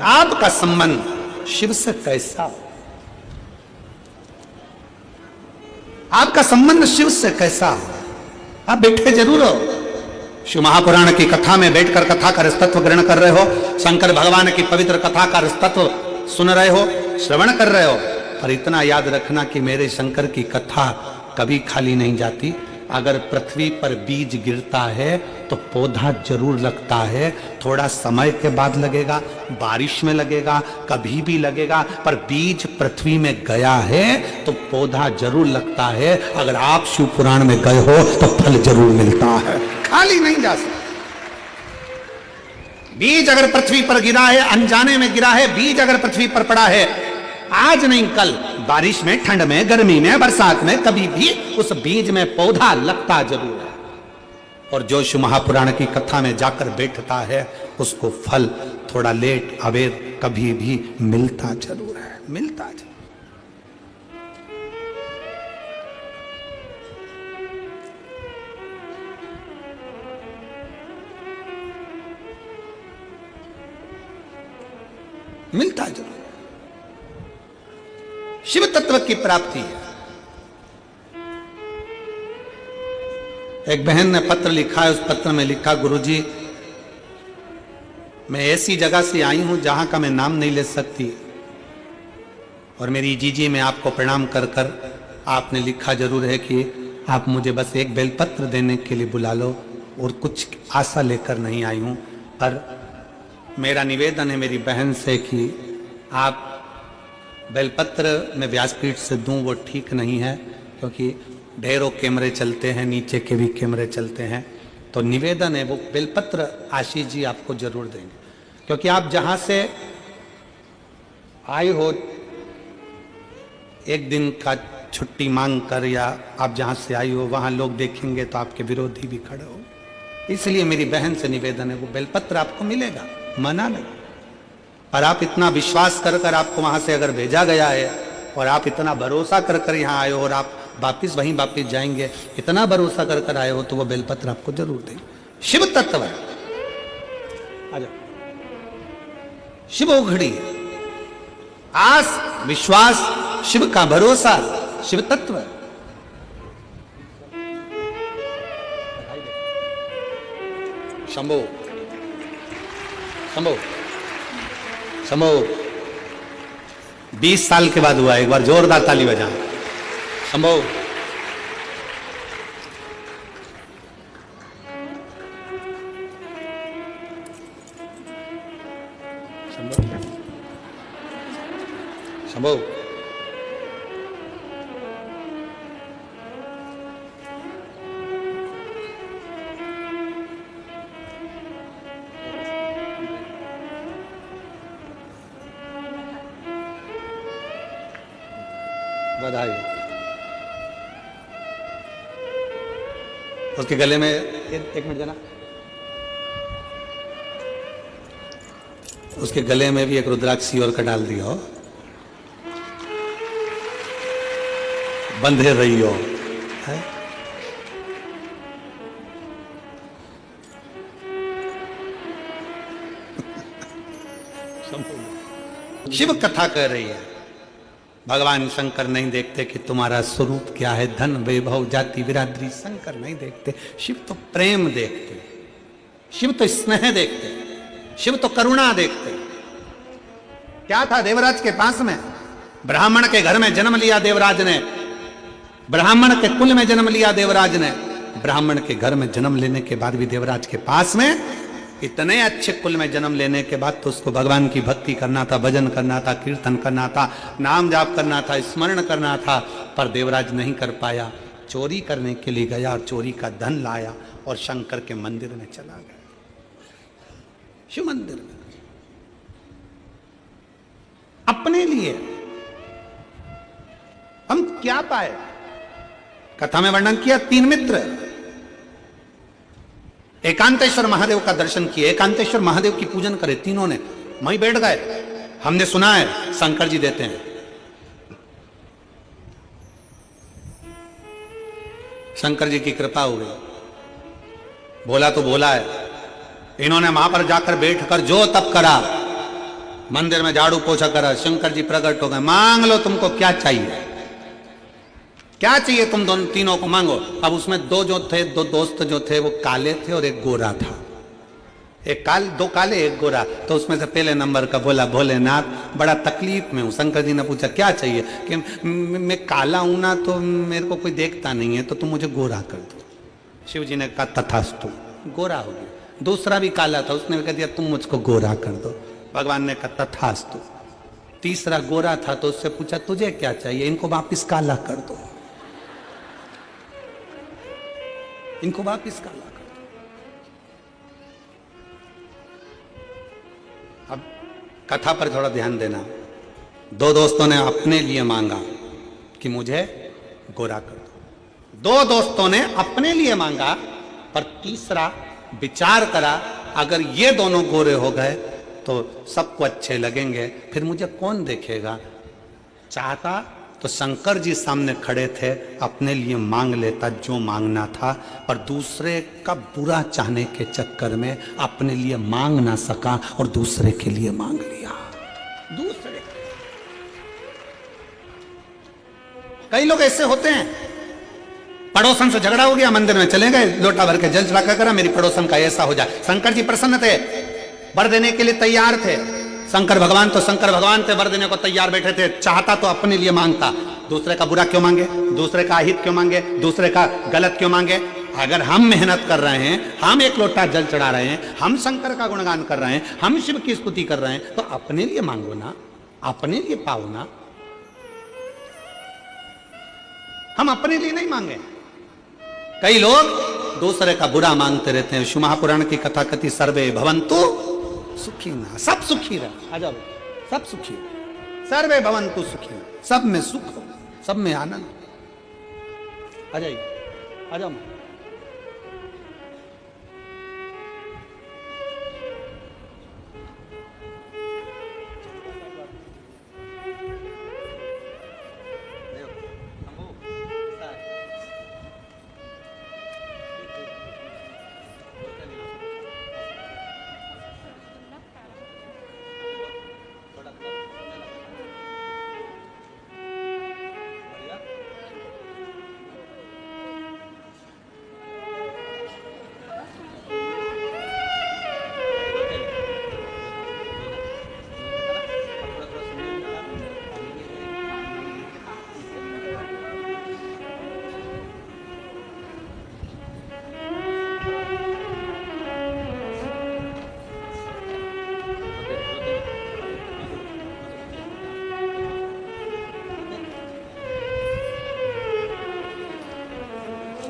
आपका संबंध शिव से कैसा हो? आपका संबंध शिव से कैसा हो? आप बैठे जरूर हो, शिव महापुराण की कथा में बैठकर कथा का रसतत्व ग्रहण कर रहे हो, शंकर भगवान की पवित्र कथा का रसतत्व सुन रहे हो, श्रवण कर रहे हो। पर इतना याद रखना कि मेरे शंकर की कथा कभी खाली नहीं जाती। अगर पृथ्वी पर बीज गिरता है तो पौधा जरूर लगता है। थोड़ा समय के बाद लगेगा, बारिश में लगेगा, कभी भी लगेगा, पर बीज पृथ्वी में गया है तो पौधा जरूर लगता है। अगर आप शिव पुराण में गए हो तो फल जरूर मिलता है, खाली नहीं जा सकता। बीज अगर पृथ्वी पर गिरा है, अनजाने में गिरा है, बीज अगर पृथ्वी पर पड़ा है, आज नहीं कल, बारिश में, ठंड में, गर्मी में, बरसात में, कभी भी उस बीज में पौधा लगता जरूर है। और जो शिव महापुराण की कथा में जाकर बैठता है उसको फल थोड़ा लेट अवेर कभी भी मिलता जरूर है, मिलता जरूर। मिलता जरूर। शिव तत्व की प्राप्ति है। एक बहन ने पत्र लिखा है, उस पत्र में लिखा, गुरुजी मैं ऐसी जगह से आई हूं जहां का मैं नाम नहीं ले सकती, और मेरी जीजी मैं आपको प्रणाम कर कर आपने लिखा जरूर है कि आप मुझे बस एक बेलपत्र देने के लिए बुला लो, और कुछ आशा लेकर नहीं आई हूं। पर मेरा निवेदन है मेरी बहन से कि आप बेलपत्र में व्यासपीठ से दूं वो ठीक नहीं है, क्योंकि ढेरों कैमरे चलते हैं, नीचे के भी कैमरे चलते हैं। तो निवेदन है वो बेलपत्र आशीष जी आपको जरूर देंगे, क्योंकि आप जहां से आए हो एक दिन का छुट्टी मांग कर, या आप जहां से आई हो वहां लोग देखेंगे तो आपके विरोधी भी खड़े हो। इसलिए मेरी बहन से निवेदन है वो बेलपत्र आपको मिलेगा, मना नहीं। पर आप इतना विश्वास कर कर आपको वहां से अगर भेजा गया है और आप इतना भरोसा कर कर यहाँ आए हो और आप वापिस वहीं वापिस जाएंगे, इतना भरोसा कर कर आए हो, तो वो बेलपत्र आपको जरूर देंगे। शिव तत्व है, आ जाओ। शिव उघड़ी, आस विश्वास, शिव का भरोसा, शिव तत्व है। शंभो शंभो शंभो। 20 साल के बाद हुआ, एक बार जोरदार ताली बजा। शंभो शंभो। बधाई। उसके गले में एक मिनट देना, उसके गले में भी एक रुद्राक्षी और का डाल दिया हो, बंधे रही हो। शिव कथा कह रही है, भगवान शंकर नहीं देखते कि तुम्हारा स्वरूप क्या है, धन वैभव जाति बिरादरी, शंकर नहीं देखते। शिव तो प्रेम देखते, शिव तो स्नेह देखते, शिव तो करुणा देखते। क्या था देवराज के पास में? ब्राह्मण के घर में जन्म लिया देवराज ने, ब्राह्मण के कुल में जन्म लिया देवराज ने। ब्राह्मण के घर में जन्म लेने के बाद भी देवराज के पास में, इतने अच्छे कुल में जन्म लेने के बाद तो उसको भगवान की भक्ति करना था, भजन करना था, कीर्तन करना था, नाम जाप करना था, स्मरण करना था, पर देवराज नहीं कर पाया। चोरी करने के लिए गया और चोरी का धन लाया और शंकर के मंदिर में चला गया, शिव मंदिर में, अपने लिए। हम क्या पाए? कथा में वर्णन किया, 3 मित्र एकांतेश्वर महादेव का दर्शन किए, एकांतेश्वर महादेव की पूजन करे, तीनों ने वहीं बैठ गए। हमने सुना है शंकर जी देते हैं, शंकर जी की कृपा हो गई, बोला तो बोला है। इन्होंने वहां पर जाकर बैठकर जो तप करा, मंदिर में झाड़ू पोछा करा, शंकर जी प्रकट हो गए। मांग लो, तुमको क्या चाहिए, क्या चाहिए तुम दोनों तीनों को मांगो। अब उसमें दो दोस्त जो थे वो काले थे और एक गोरा था, दो काले एक गोरा। तो उसमें से पहले नंबर का बोला, भोलेनाथ बड़ा तकलीफ में हूं। शंकर जी ने पूछा क्या चाहिए? कि मैं काला हूं ना, तो मेरे को कोई देखता नहीं है, तो तुम मुझे गोरा कर दो। शिव जी ने कहा तथास्तु, गोरा हो गया। दूसरा भी काला था, उसने भी कह दिया तुम मुझको गोरा कर दो। भगवान ने कहा तथास्तु। तीसरा गोरा था, तो उससे पूछा तुझे क्या चाहिए? इनको वापिस काला कर दो, इनको वापिस काला कर दो। अब कथा पर थोड़ा ध्यान देना। 2 दोस्तों ने अपने लिए मांगा कि मुझे गोरा कर दो, 2 दोस्तों ने अपने लिए मांगा, पर तीसरा विचार करा अगर ये दोनों गोरे हो गए तो सबको अच्छे लगेंगे, फिर मुझे कौन देखेगा। चाहता तो शंकर जी सामने खड़े थे, अपने लिए मांग लेता जो मांगना था, पर दूसरे का बुरा चाहने के चक्कर में अपने लिए मांग ना सका और दूसरे के लिए मांग लिया। दूसरे कई लोग ऐसे होते हैं, पड़ोसन से झगड़ा हो गया, मंदिर में चले गए, लोटा भर के जल चढ़ा करा मेरी पड़ोसन का ऐसा हो जाए। शंकर जी प्रसन्न थे, वर देने के लिए तैयार थे। शंकर भगवान थे, वर देने को तैयार बैठे थे। चाहता तो अपने लिए मांगता, दूसरे का बुरा क्यों मांगे, दूसरे का अहित क्यों मांगे, दूसरे का गलत क्यों मांगे। अगर हम मेहनत कर रहे हैं, हम एक लोटा जल चढ़ा रहे हैं, हम शंकर का गुणगान कर रहे हैं, हम शिव की स्तुति कर रहे हैं, तो अपने लिए मांगो ना, अपने लिए पाओ ना। हम अपने लिए नहीं मांगे। कई लोग दूसरे का बुरा मांगते रहते हैं। शिव महापुराण की कथा कथी सर्वे भवन्तु सुखिनः, सब सुखी रहे। आ जाओ, सब सुखी, सर्वे भवन्तु सुखिनः, सब में सुख हो, सब में आनंद। आ जाइए, आ जाओ।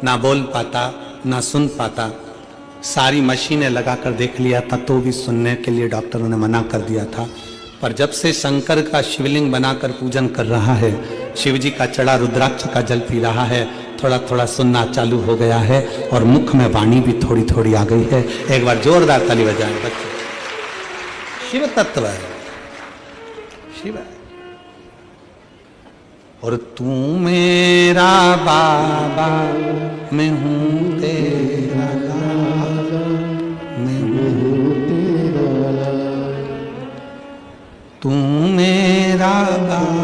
ना बोल पाता, ना सुन पाता, सारी मशीनें लगाकर देख लिया था तो भी सुनने के लिए डॉक्टरों ने मना कर दिया था। पर जब से शंकर का शिवलिंग बनाकर पूजन कर रहा है, शिव जी का चढ़ा रुद्राक्ष का जल पी रहा है, थोड़ा थोड़ा सुनना चालू हो गया है और मुख में वाणी भी थोड़ी थोड़ी आ गई है। एक बार जोरदार ताली बजाएं बच्चे। शिव तत्व है, शिव है। और तू मेरा बाबा, मैं हूँ तेरा लाला, मैं हूँ तेरा लाला। तू मेरा बाबा,